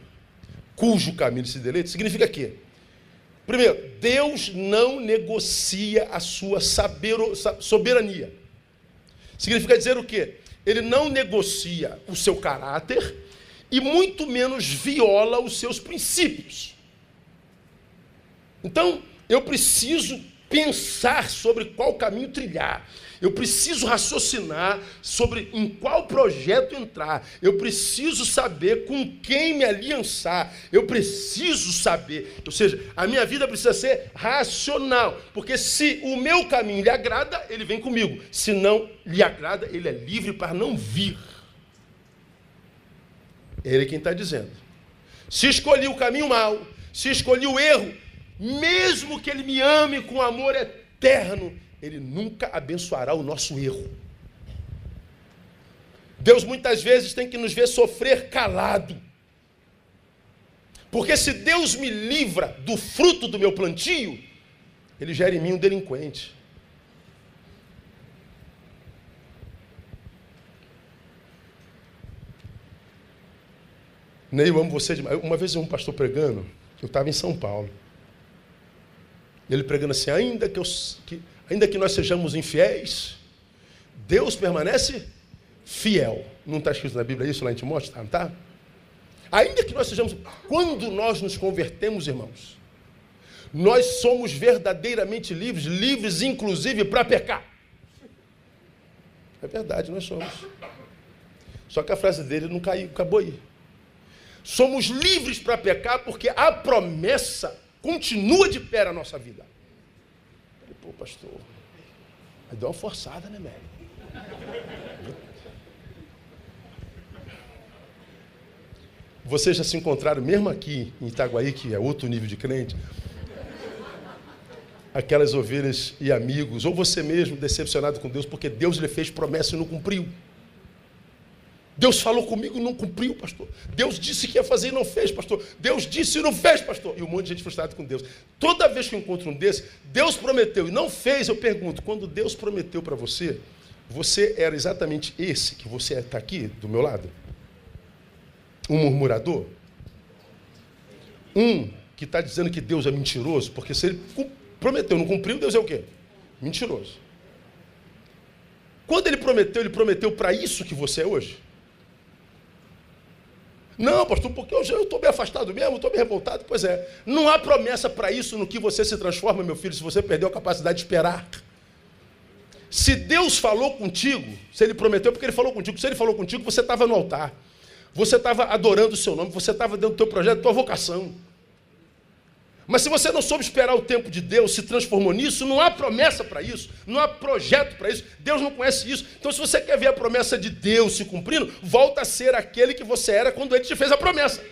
cujo caminho ele se deleita, significa que, primeiro, Deus não negocia a sua soberania. Significa dizer o quê? Ele não negocia o seu caráter e muito menos viola os seus princípios. Então, eu preciso pensar sobre qual caminho trilhar. Eu preciso raciocinar sobre em qual projeto entrar. Eu preciso saber com quem me aliançar. Eu preciso saber. Ou seja, a minha vida precisa ser racional. Porque se o meu caminho lhe agrada, ele vem comigo. Se não lhe agrada, ele é livre para não vir. Ele é quem está dizendo. Se escolhi o caminho mau, se escolhi o erro, mesmo que Ele me ame com amor eterno, Ele nunca abençoará o nosso erro. Deus muitas vezes tem que nos ver sofrer calado. Porque se Deus me livra do fruto do meu plantio, Ele gera em mim um delinquente. Ney, eu amo você demais. Uma vez um pastor pregando, eu estava em São Paulo. Ele pregando assim, ainda que nós sejamos infiéis, Deus permanece fiel. Não está escrito na Bíblia isso lá em Timóteo? Não está? Ainda que nós sejamos... Quando nós nos convertemos, irmãos, nós somos verdadeiramente livres, livres inclusive para pecar. É verdade, nós somos. Só que a frase dele não caiu, acabou aí. Somos livres para pecar porque a promessa continua de pé na nossa vida. Falei, pô, pastor, vai dar uma forçada, né, Mary? Vocês já se encontraram, mesmo aqui em Itaguaí, que é outro nível de crente, aquelas ovelhas e amigos, ou você mesmo decepcionado com Deus, porque Deus lhe fez promessa e não cumpriu. Deus falou comigo e não cumpriu, pastor. Deus disse que ia fazer e não fez, pastor. Deus disse e não fez, pastor. E um monte de gente frustrada com Deus. Toda vez que eu encontro um desses, Deus prometeu e não fez, eu pergunto, quando Deus prometeu para você, você era exatamente esse que você está aqui, do meu lado? Um murmurador? Um que está dizendo que Deus é mentiroso, porque se ele prometeu, não cumpriu, Deus é o quê? Mentiroso. Quando ele prometeu para isso que você é hoje? Não, pastor, porque eu estou bem afastado mesmo, estou bem revoltado. Pois é, não há promessa para isso no que você se transforma, meu filho, se você perdeu a capacidade de esperar. Se Deus falou contigo, se Ele prometeu, porque Ele falou contigo. Se Ele falou contigo, você estava no altar. Você estava adorando o seu nome, você estava dentro do teu projeto, da tua vocação. Mas se você não soube esperar o tempo de Deus, se transformou nisso, não há promessa para isso, não há projeto para isso, Deus não conhece isso. Então, se você quer ver a promessa de Deus se cumprindo, volta a ser aquele que você era quando Ele te fez a promessa.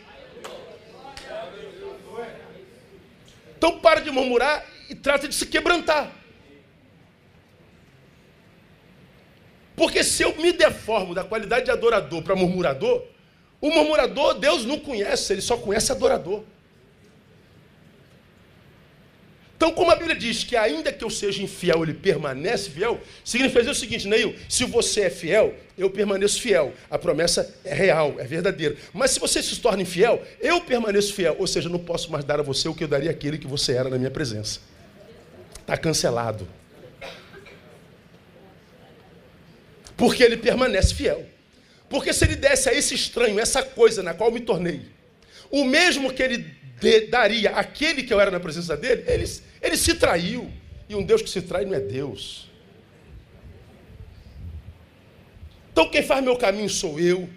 Então, para de murmurar e trata de se quebrantar. Porque se eu me deformo da qualidade de adorador para murmurador, o murmurador Deus não conhece, Ele só conhece adorador. Então, como a Bíblia diz que ainda que eu seja infiel, Ele permanece fiel, significa o seguinte, Neil, se você é fiel, eu permaneço fiel. A promessa é real, é verdadeira. Mas se você se torna infiel, eu permaneço fiel. Ou seja, eu não posso mais dar a você o que eu daria àquele que você era na minha presença. Está cancelado. Porque Ele permanece fiel. Porque se Ele desse a esse estranho, essa coisa na qual me tornei, o mesmo que Ele daria àquele que eu era na presença dele, ele se traiu. E um Deus que se trai não é Deus. Então quem faz meu caminho sou eu.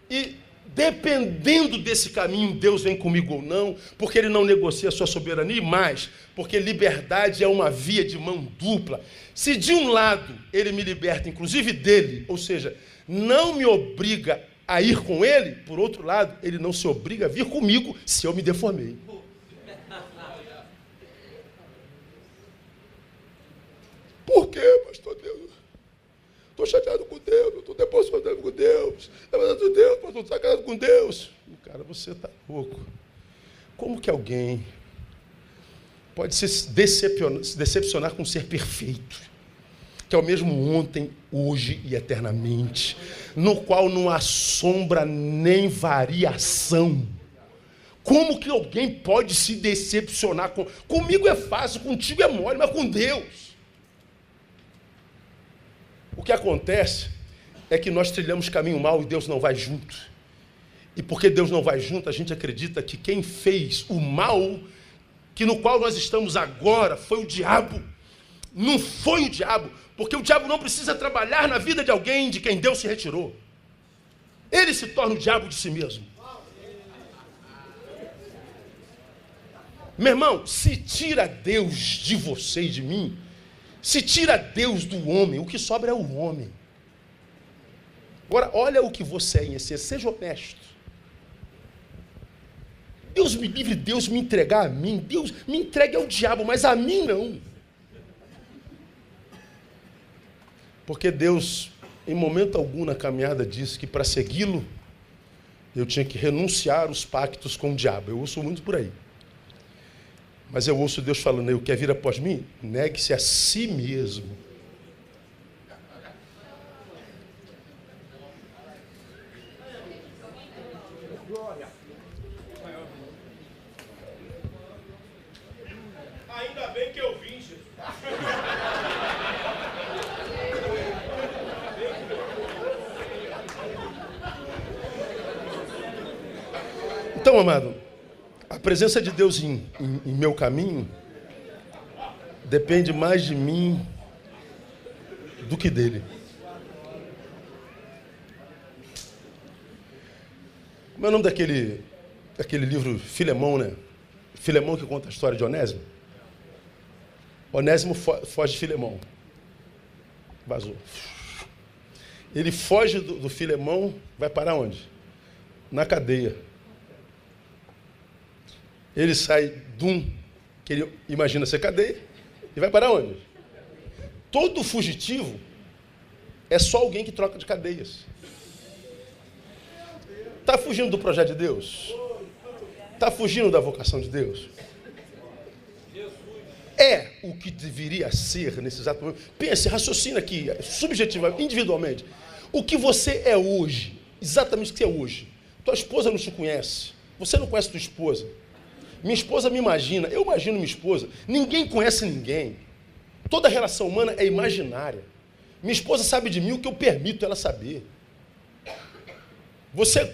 E dependendo desse caminho, Deus vem comigo ou não, porque Ele não negocia a sua soberania, e mais, porque liberdade é uma via de mão dupla. Se de um lado Ele me liberta, inclusive dele, ou seja, não me obriga a ir com Ele, por outro lado, Ele não se obriga a vir comigo se eu me deformei. Por quê, pastor Deus? Estou chateado com Deus, estou deposicionado com Deus, pastor, estou sacanado com Deus. Cara, você está louco. Como que alguém pode se decepcionar com um ser perfeito? Que é o mesmo ontem, hoje e eternamente, no qual não há sombra nem variação. Como que alguém pode se decepcionar? Comigo é fácil, contigo é mole, mas com Deus. O que acontece é que nós trilhamos caminho mau e Deus não vai junto. E porque Deus não vai junto, a gente acredita que quem fez o mal, que no qual nós estamos agora, foi o diabo. Não foi o diabo, porque o diabo não precisa trabalhar na vida de alguém de quem Deus se retirou. Ele se torna o diabo de si mesmo. Meu irmão, se tira Deus de você e de mim, se tira Deus do homem, o que sobra é o homem. Agora, olha o que você é em essência, seja honesto. Deus me livre, Deus me entregar a mim, Deus me entregue ao diabo, mas a mim não. Porque Deus, em momento algum na caminhada, disse que para segui-lo, eu tinha que renunciar os pactos com o diabo. Eu ouço muito por aí. Mas eu ouço Deus falando, eu quer vir após mim? Negue-se a si mesmo. Ainda bem que eu vim, Jesus. Então, amado, a presença de Deus em meu caminho depende mais de mim do que dele. Como é o nome daquele livro Filemão, né? Filemão que conta a história de Onésimo. Onésimo foge de Filemão. Vazou. Ele foge do Filemão, vai parar onde? Na cadeia. Ele sai que ele imagina ser cadeia, e vai para onde? Todo fugitivo é só alguém que troca de cadeias. Está fugindo do projeto de Deus? Está fugindo da vocação de Deus? É o que deveria ser nesse exato momento. Pense, raciocina aqui, subjetivamente, individualmente. O que você é hoje, exatamente o que você é hoje. Tua esposa não te conhece, você não conhece tua esposa. Minha esposa me imagina, eu imagino minha esposa. Ninguém conhece ninguém. Toda relação humana é imaginária. Minha esposa sabe de mim o que eu permito ela saber. Você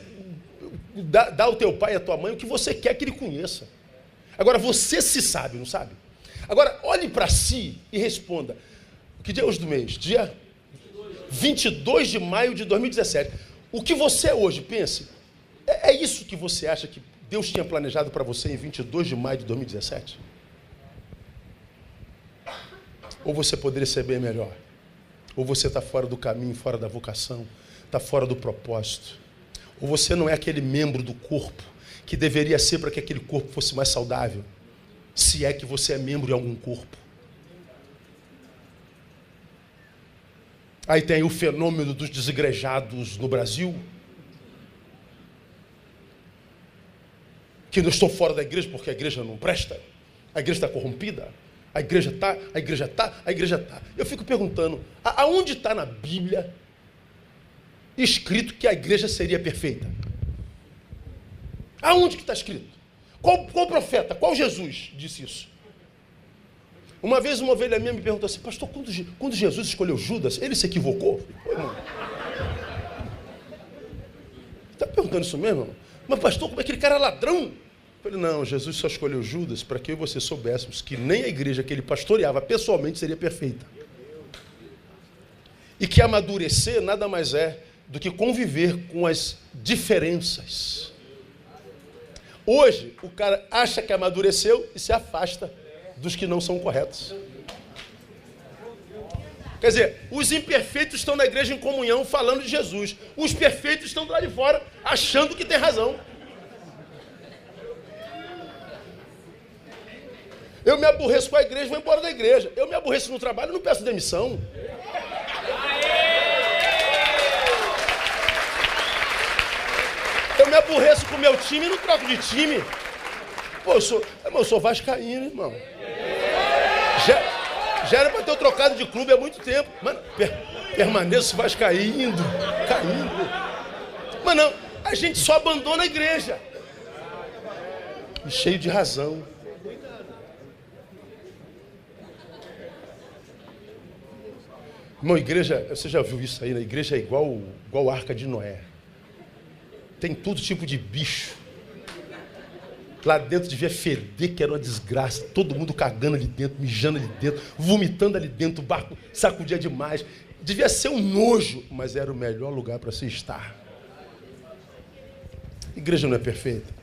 dá ao teu pai e à tua mãe o que você quer que ele conheça. Agora, você se sabe, não sabe? Agora, olhe para si e responda. Que dia é hoje do mês? Dia 22 de maio de 2017. O que você é hoje, pense. É isso que você acha que Deus tinha planejado para você em 22 de maio de 2017? Ou você poderia ser bem melhor? Ou você está fora do caminho, fora da vocação, está fora do propósito? Ou você não é aquele membro do corpo que deveria ser para que aquele corpo fosse mais saudável? Se é que você é membro de algum corpo. Aí tem aí o fenômeno dos desigrejados no Brasil. Que eu estou fora da igreja porque a igreja não presta, a igreja está corrompida, a igreja está. Eu fico perguntando, aonde está na Bíblia escrito que a igreja seria perfeita? Aonde que está escrito? Qual profeta, qual Jesus disse isso? Uma vez uma ovelha minha me perguntou assim, pastor, quando Jesus escolheu Judas, ele se equivocou? Está perguntando isso mesmo, irmão? Mas pastor, como é que aquele cara é ladrão? Eu falei, não, Jesus só escolheu Judas para que eu e você soubéssemos que nem a igreja que ele pastoreava pessoalmente seria perfeita. E que amadurecer nada mais é do que conviver com as diferenças. Hoje, o cara acha que amadureceu e se afasta dos que não são corretos. Quer dizer, os imperfeitos estão na igreja em comunhão falando de Jesus. Os perfeitos estão lá de fora achando que tem razão. Eu me aborreço com a igreja, vou embora da igreja. Eu me aborreço no trabalho, não peço demissão. Eu me aborreço com o meu time e não troco de time. Pô, eu sou vascaíno, irmão. Já era para ter trocado de clube há muito tempo. Mano, permaneço vascaíno, caindo. Mas não, a gente só abandona a igreja. E cheio de razão. Irmão, igreja, você já viu isso aí, né? A igreja é igual a Arca de Noé. Tem todo tipo de bicho. Lá dentro devia feder, que era uma desgraça. Todo mundo cagando ali dentro, mijando ali dentro, vomitando ali dentro, o barco sacudia demais. Devia ser um nojo, mas era o melhor lugar para se estar. A igreja não é perfeita.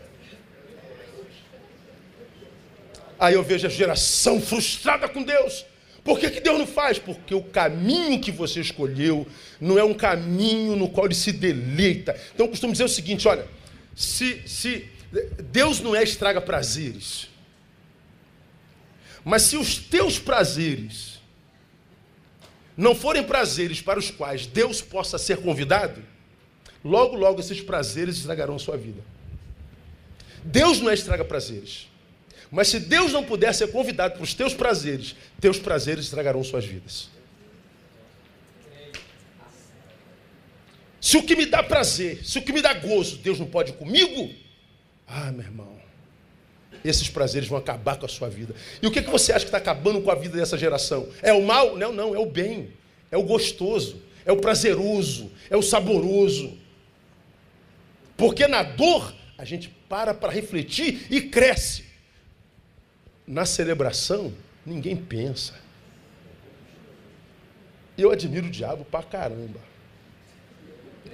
Aí eu vejo a geração frustrada com Deus. Por que Deus não faz? Porque o caminho que você escolheu não é um caminho no qual ele se deleita. Então eu costumo dizer o seguinte, olha, Deus não é estraga prazeres. Mas se os teus prazeres não forem prazeres para os quais Deus possa ser convidado, logo, logo esses prazeres estragarão a sua vida. Deus não é estraga prazeres. Mas se Deus não puder ser convidado para os teus prazeres estragarão suas vidas. Se o que me dá prazer, se o que me dá gozo, Deus não pode ir comigo, meu irmão, esses prazeres vão acabar com a sua vida. E o que você acha que está acabando com a vida dessa geração? É o mal? Não, não, é o bem, é o gostoso, é o prazeroso, é o saboroso. Porque na dor, a gente para refletir e cresce. Na celebração, ninguém pensa. Eu admiro o diabo pra caramba.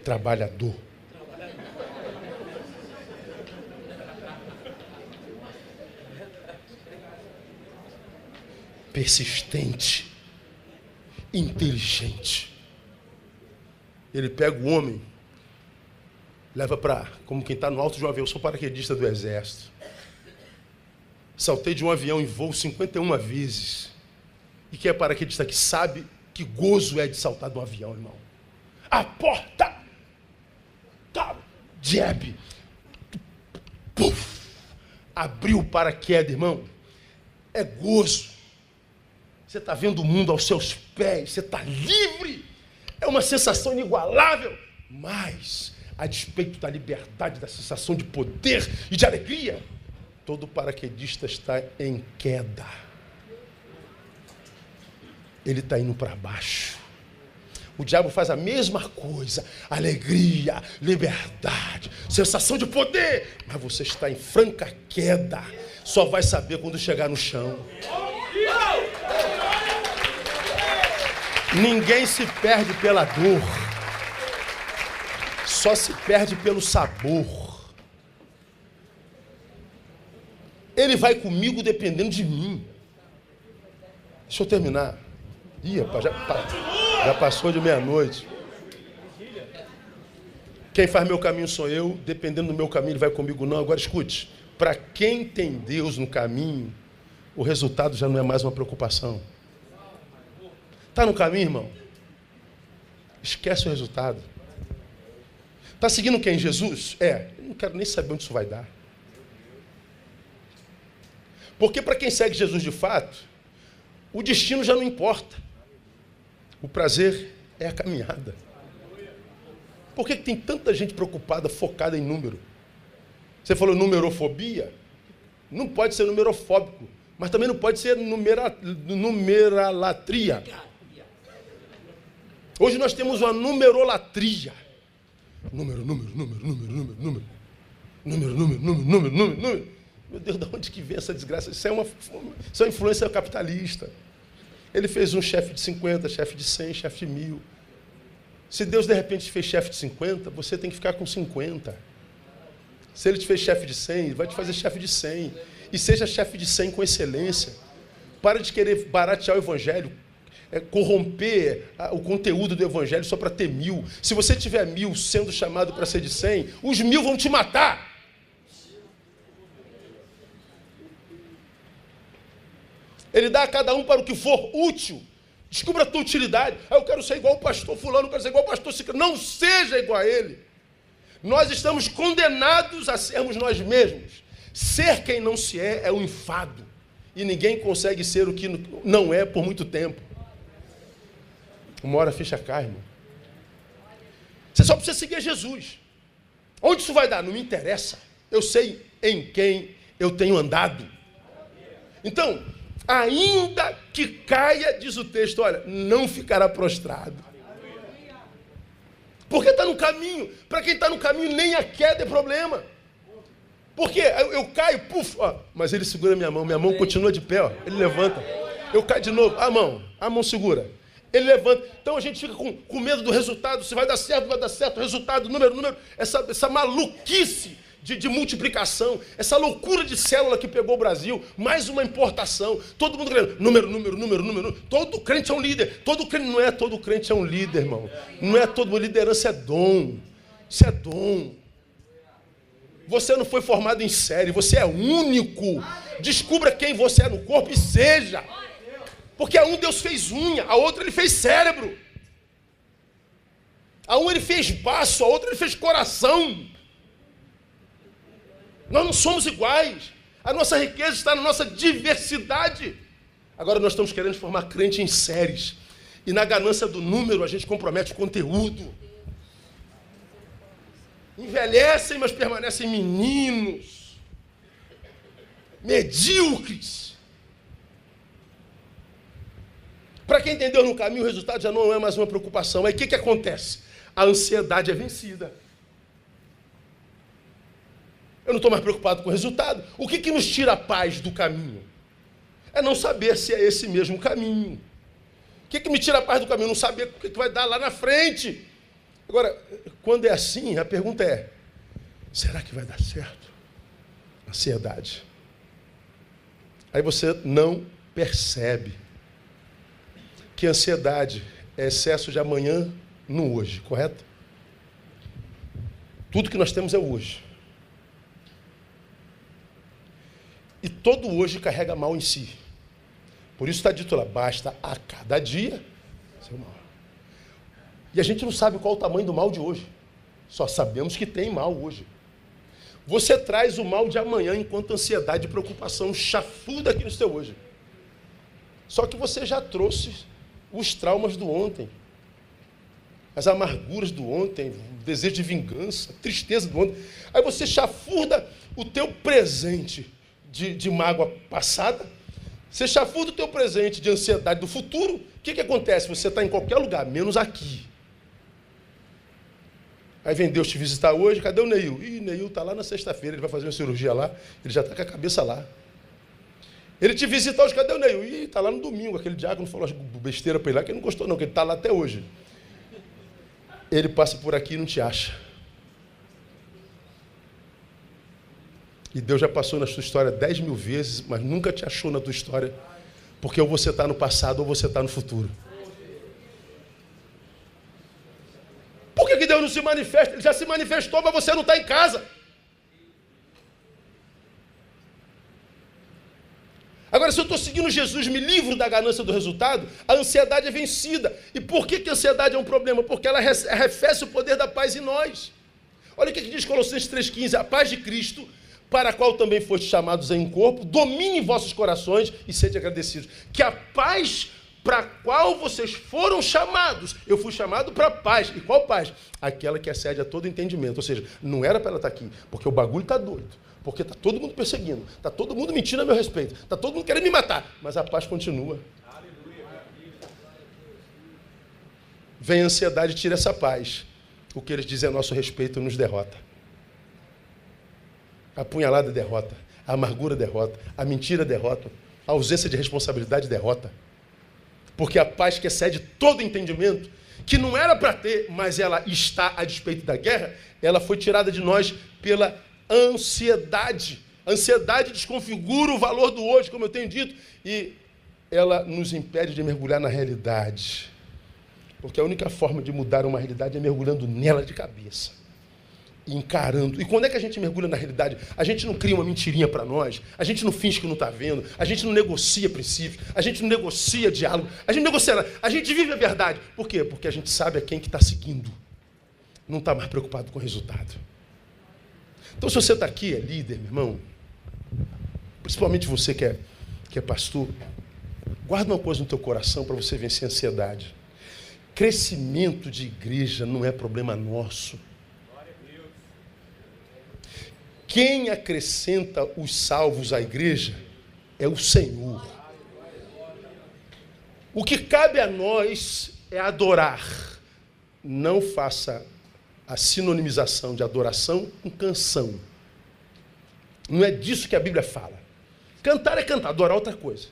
Trabalhador. Persistente. Inteligente. Ele pega o homem, leva para, como quem está no alto de um avião. Eu sou paraquedista do exército. Saltei de um avião em voo 51 vezes. E quem é paraquedista que sabe que gozo é de saltar de um avião, irmão. A porta! Tá, jab! Puf! Abriu o paraquedas, irmão. É gozo. Você está vendo o mundo aos seus pés. Você está livre. É uma sensação inigualável. Mas, a despeito da liberdade, da sensação de poder e de alegria, todo paraquedista está em queda. Ele está indo para baixo. O diabo faz a mesma coisa. Alegria, liberdade, sensação de poder. Mas você está em franca queda. Só vai saber quando chegar no chão. Ninguém se perde pela dor. Só se perde pelo sabor. Ele vai comigo dependendo de mim. Deixa eu terminar. Rapaz, já passou de meia-noite. Quem faz meu caminho sou eu. Dependendo do meu caminho, ele vai comigo não. Agora escute. Para quem tem Deus no caminho, o resultado já não é mais uma preocupação. Está no caminho, irmão? Esquece o resultado. Está seguindo quem? Jesus? Eu não quero nem saber onde isso vai dar. Porque para quem segue Jesus de fato, o destino já não importa. O prazer é a caminhada. Por que tem tanta gente preocupada, focada em número? Você falou numerofobia? Não pode ser numerofóbico, mas também não pode ser numeralatria. Hoje nós temos uma numerolatria. Número. Meu Deus, de onde que vem essa desgraça? Isso é uma influência capitalista. Ele fez um chefe de 50, chefe de 100, chefe de 1000. Se Deus, de repente, fez chefe de 50, você tem que ficar com 50. Se Ele te fez chefe de 100, Ele vai te fazer chefe de 100. E seja chefe de 100 com excelência. Para de querer baratear o Evangelho, corromper o conteúdo do Evangelho só para ter 1000. Se você tiver 1000 sendo chamado para ser de 100, os 1000 vão te matar. Ele dá a cada um para o que for útil. Descubra a tua utilidade. Eu quero ser igual o pastor fulano, eu quero ser igual o pastor ciclano. Não seja igual a ele. Nós estamos condenados a sermos nós mesmos. Ser quem não se é um enfado. E ninguém consegue ser o que não é por muito tempo. Uma hora a ficha cai, irmão. Você só precisa seguir Jesus. Onde isso vai dar? Não me interessa. Eu sei em quem eu tenho andado. Então, ainda que caia, diz o texto, olha, não ficará prostrado. Porque está no caminho. Para quem está no caminho, nem a queda é problema. Porque eu caio, puf, mas ele segura minha mão continua de pé, ele levanta. Eu caio de novo, a mão segura. Ele levanta. Então a gente fica com medo do resultado, se vai dar certo, resultado, número, essa maluquice de multiplicação, essa loucura de célula que pegou o Brasil, mais uma importação, todo mundo querendo, número. Todo crente é um líder. Não é todo crente é um líder, irmão. Não é todo liderança, é dom. Isso é dom. Você não foi formado em série, você é único. Descubra quem você é no corpo e seja. Porque a um Deus fez unha, a outra ele fez cérebro. A um ele fez baço, a outra ele fez coração. Nós não somos iguais. A nossa riqueza está na nossa diversidade. Agora nós estamos querendo formar crente em séries. E na ganância do número a gente compromete o conteúdo. Envelhecem, mas permanecem meninos. Medíocres. Para quem entendeu no caminho, o resultado já não é mais uma preocupação. Aí o que acontece? A ansiedade é vencida. Eu não estou mais preocupado com o resultado. O que nos tira a paz do caminho? É não saber se é esse mesmo caminho. O que me tira a paz do caminho? Não saber o que vai dar lá na frente. Agora, quando é assim, a pergunta é, será que vai dar certo? Ansiedade. Aí você não percebe que ansiedade é excesso de amanhã no hoje, correto? Tudo que nós temos é o hoje. E todo hoje carrega mal em si. Por isso está dito lá, basta a cada dia seu mal. E a gente não sabe qual o tamanho do mal de hoje. Só sabemos que tem mal hoje. Você traz o mal de amanhã enquanto ansiedade e preocupação chafuda aqui no seu hoje. Só que você já trouxe os traumas do ontem. As amarguras do ontem, o desejo de vingança, a tristeza do ontem. Aí você chafurda o teu presente de mágoa passada. Você chafurda o teu presente de ansiedade do futuro. O que acontece? Você está em qualquer lugar, menos aqui. Aí vem Deus te visitar hoje, cadê o Neil? Ih, Neil está lá na sexta-feira, ele vai fazer uma cirurgia lá, ele já está com a cabeça lá. Ele te visita hoje, cadê o Neil? Ih, está lá no domingo, aquele diácono falou besteira para ele lá, que ele não gostou não, que ele está lá até hoje. Ele passa por aqui e não te acha. E Deus já passou na sua história 10 mil vezes, mas nunca te achou na tua história, porque ou você está no passado ou você está no futuro. Por que Deus não se manifesta? Ele já se manifestou, mas você não está em casa. Agora, se eu estou seguindo Jesus, me livro da ganância do resultado, a ansiedade é vencida. E por que a ansiedade é um problema? Porque ela arrefece o poder da paz em nós. Olha o que diz Colossenses 3,15. A paz de Cristo, para a qual também fostes chamados em um corpo, domine em vossos corações e sede agradecidos. Que a paz para a qual vocês foram chamados. Eu fui chamado para a paz. E qual paz? Aquela que excede a todo entendimento. Ou seja, não era para ela estar aqui, porque o bagulho está doido. Porque está todo mundo perseguindo. Está todo mundo mentindo a meu respeito. Está todo mundo querendo me matar. Mas a paz continua. Vem a ansiedade e tira essa paz. O que eles dizem a nosso respeito nos derrota. A punhalada derrota. A amargura derrota. A mentira derrota. A ausência de responsabilidade derrota. Porque a paz que excede todo entendimento, que não era para ter, mas ela está a despeito da guerra, ela foi tirada de nós pela ansiedade. A ansiedade desconfigura o valor do hoje, como eu tenho dito, e ela nos impede de mergulhar na realidade. Porque a única forma de mudar uma realidade é mergulhando nela de cabeça. Encarando. E quando é que a gente mergulha na realidade? A gente não cria uma mentirinha para nós, a gente não finge que não está vendo, a gente não negocia princípios, a gente não negocia diálogo, a gente não negocia nada, a gente vive a verdade. Por quê? Porque a gente sabe a quem que está seguindo. Não está mais preocupado com o resultado. Então, se você está aqui, é líder, meu irmão, principalmente você que é pastor, guarda uma coisa no teu coração para você vencer a ansiedade. Crescimento de igreja não é problema nosso. Quem acrescenta os salvos à igreja é o Senhor. O que cabe a nós é adorar. Não faça a sinonimização de adoração com canção. Não é disso que a Bíblia fala. Cantar é cantar, adorar é outra coisa.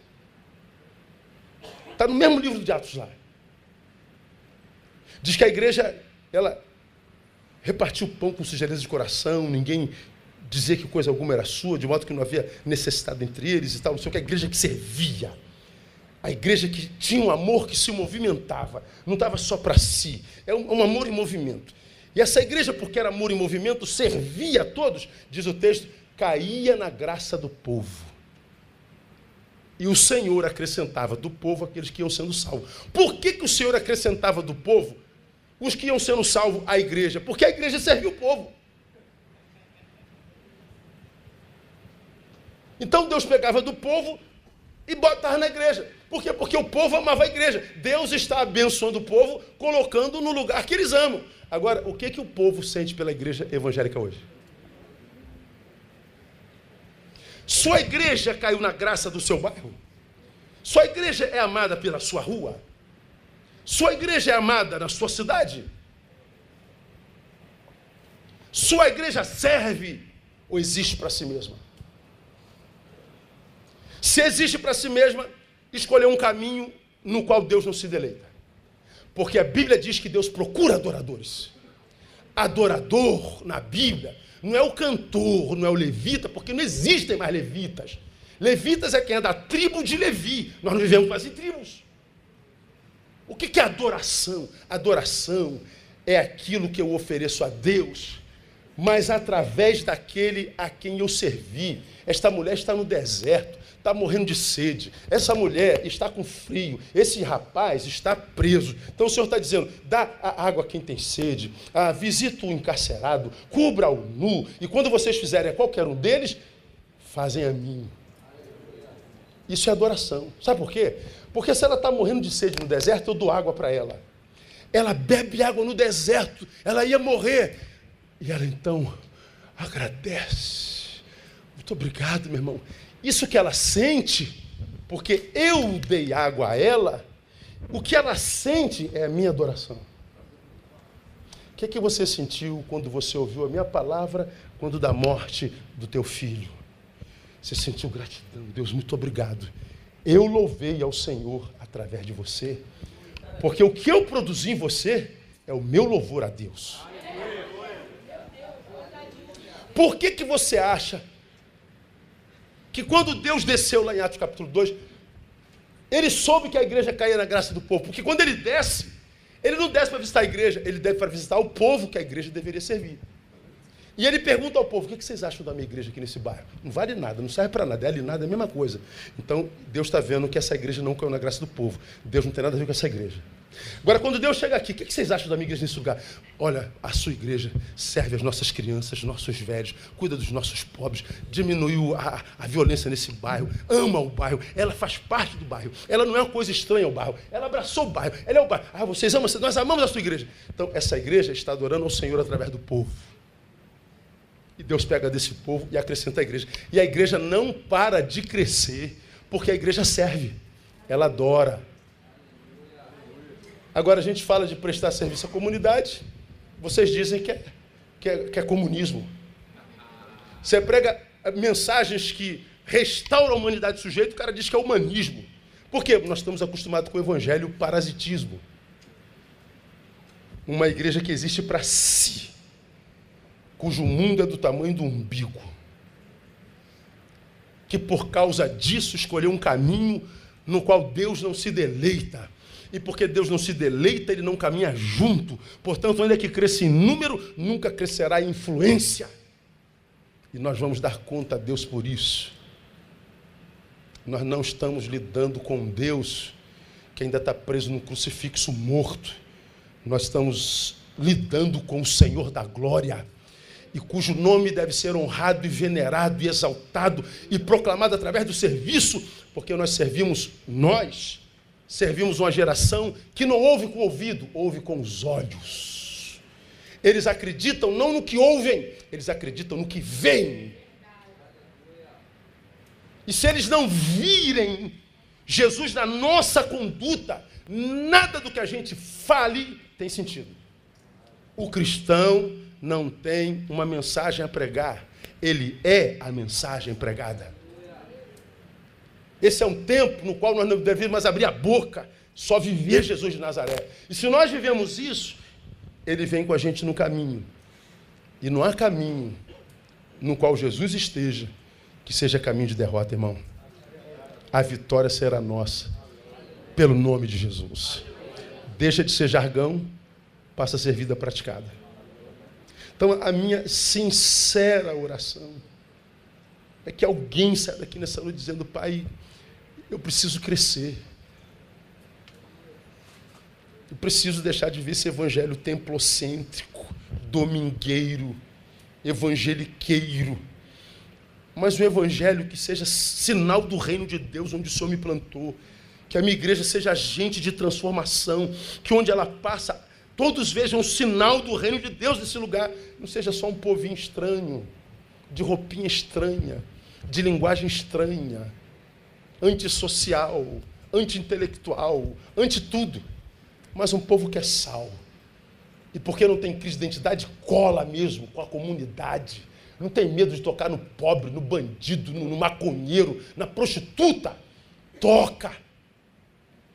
Está no mesmo livro de Atos lá. Diz que a igreja, ela repartiu o pão com sujeireza de coração, ninguém dizer que coisa alguma era sua, de modo que não havia necessidade entre eles e tal, não sei o que, a igreja que servia. A igreja que tinha um amor que se movimentava, não estava só para si, é um amor em movimento. E essa igreja, porque era amor em movimento, servia a todos, diz o texto, caía na graça do povo. E o Senhor acrescentava do povo aqueles que iam sendo salvos. Por que o Senhor acrescentava do povo os que iam sendo salvos à igreja? Porque a igreja servia o povo. Então Deus pegava do povo e botava na igreja. Por quê? Porque o povo amava a igreja. Deus está abençoando o povo, colocando no lugar que eles amam. Agora, o que o povo sente pela igreja evangélica hoje? Sua igreja caiu na graça do seu bairro? Sua igreja é amada pela sua rua? Sua igreja é amada na sua cidade? Sua igreja serve ou existe para si mesma? Se existe para si mesma, escolheu um caminho no qual Deus não se deleita. Porque a Bíblia diz que Deus procura adoradores. Adorador, na Bíblia, não é o cantor, não é o levita, porque não existem mais levitas. Levitas é quem é da tribo de Levi. Nós não vivemos mais em tribos. O que é adoração? Adoração é aquilo que eu ofereço a Deus, mas através daquele a quem eu servi. Esta mulher está no deserto, está morrendo de sede. Essa mulher está com frio. Esse rapaz está preso. Então o Senhor está dizendo, dá a água a quem tem sede, visita o encarcerado, cubra-o nu, e quando vocês fizerem a qualquer um deles, fazem a mim. Isso é adoração. Sabe por quê? Porque se ela está morrendo de sede no deserto, eu dou água para ela. Ela bebe água no deserto, ela ia morrer. E ela então agradece. Muito obrigado, meu irmão. Isso que ela sente, porque eu dei água a ela, o que ela sente é a minha adoração. O que você sentiu quando você ouviu a minha palavra, quando da morte do teu filho? Você sentiu gratidão. Deus, muito obrigado. Eu louvei ao Senhor através de você, porque o que eu produzi em você é o meu louvor a Deus. Por que você acha que quando Deus desceu lá em Atos capítulo 2, ele soube que a igreja caía na graça do povo? Porque quando ele desce, ele não desce para visitar a igreja, ele desce para visitar o povo que a igreja deveria servir. E ele pergunta ao povo, o que vocês acham da minha igreja aqui nesse bairro? Não vale nada, não serve para nada, é ali nada, é a mesma coisa. Então, Deus está vendo que essa igreja não caiu na graça do povo. Deus não tem nada a ver com essa igreja. Agora, quando Deus chega aqui, o que vocês acham da minha igreja nesse lugar? Olha, a sua igreja serve as nossas crianças, nossos velhos, cuida dos nossos pobres, diminuiu a violência nesse bairro, ama o bairro, ela faz parte do bairro, ela não é uma coisa estranha ao bairro, ela abraçou o bairro, ela é o bairro. Vocês amam, nós amamos a sua igreja. Então, essa igreja está adorando ao Senhor através do povo. E Deus pega desse povo e acrescenta a igreja. E a igreja não para de crescer, porque a igreja serve, ela adora. Agora a gente fala de prestar serviço à comunidade, vocês dizem que é comunismo. Você prega mensagens que restauram a humanidade do sujeito, o cara diz que é humanismo. Por quê? Nós estamos acostumados com o evangelho parasitismo. Uma igreja que existe para si, cujo mundo é do tamanho do umbigo, que por causa disso escolheu um caminho no qual Deus não se deleita. E porque Deus não se deleita, Ele não caminha junto. Portanto, ainda que cresça em número, nunca crescerá em influência. E nós vamos dar conta a Deus por isso. Nós não estamos lidando com Deus que ainda está preso no crucifixo morto. Nós estamos lidando com o Senhor da glória, e cujo nome deve ser honrado e venerado e exaltado e proclamado através do serviço, porque nós servimos uma geração que não ouve com o ouvido, ouve com os olhos. Eles acreditam não no que ouvem, eles acreditam no que veem. E se eles não virem Jesus na nossa conduta, nada do que a gente fale tem sentido. O cristão não tem uma mensagem a pregar, ele é a mensagem pregada. Esse é um tempo no qual nós não devemos mais abrir a boca, só viver Jesus de Nazaré. E se nós vivemos isso, Ele vem com a gente no caminho. E não há caminho no qual Jesus esteja que seja caminho de derrota, irmão. A vitória será nossa, pelo nome de Jesus. Deixa de ser jargão, passa a ser vida praticada. Então, a minha sincera oração é que alguém saia daqui nessa noite dizendo: Pai, eu preciso crescer. Eu preciso deixar de ver esse evangelho templocêntrico, domingueiro, evangeliqueiro, mas um evangelho que seja sinal do reino de Deus onde o Senhor me plantou, que a minha igreja seja agente de transformação, que onde ela passa, todos vejam o sinal do reino de Deus nesse lugar, não seja só um povinho estranho, de roupinha estranha, de linguagem estranha, antissocial, anti-intelectual, anti-tudo, mas um povo que é sal. E porque não tem crise de identidade, cola mesmo com a comunidade. Não tem medo de tocar no pobre, no bandido, no maconheiro, na prostituta. Toca.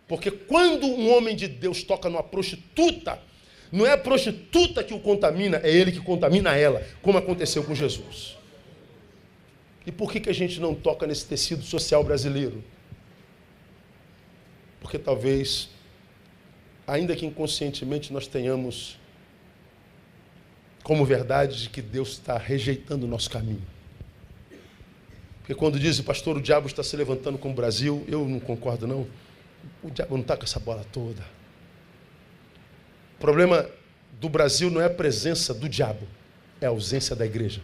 Porque quando um homem de Deus toca numa prostituta, não é a prostituta que o contamina, é ele que contamina ela, como aconteceu com Jesus. E por que a gente não toca nesse tecido social brasileiro? Porque talvez, ainda que inconscientemente, nós tenhamos como verdade de que Deus está rejeitando o nosso caminho. Porque quando dizem, pastor, o diabo está se levantando com o Brasil, eu não concordo, não. O diabo não está com essa bola toda. O problema do Brasil não é a presença do diabo, é a ausência da igreja.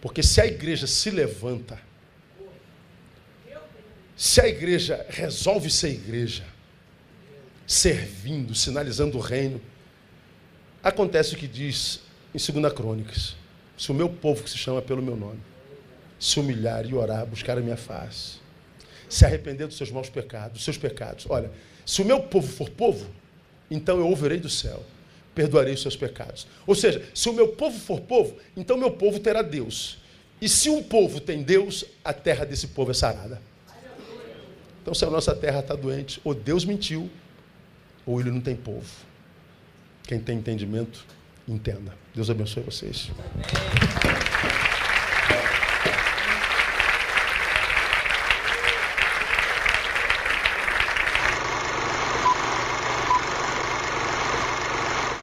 Porque se a igreja se levanta, se a igreja resolve ser igreja, servindo, sinalizando o reino, acontece o que diz em 2 Crônicas: se o meu povo, que se chama pelo meu nome, se humilhar e orar, buscar a minha face, se arrepender dos seus maus pecados, dos seus pecados. Olha, se o meu povo for povo, então eu ouvirei do céu, perdoarei os seus pecados. Ou seja, se o meu povo for povo, então meu povo terá Deus. E se um povo tem Deus, a terra desse povo é sarada. Então, se a nossa terra está doente, ou Deus mentiu, ou ele não tem povo. Quem tem entendimento, entenda. Deus abençoe vocês.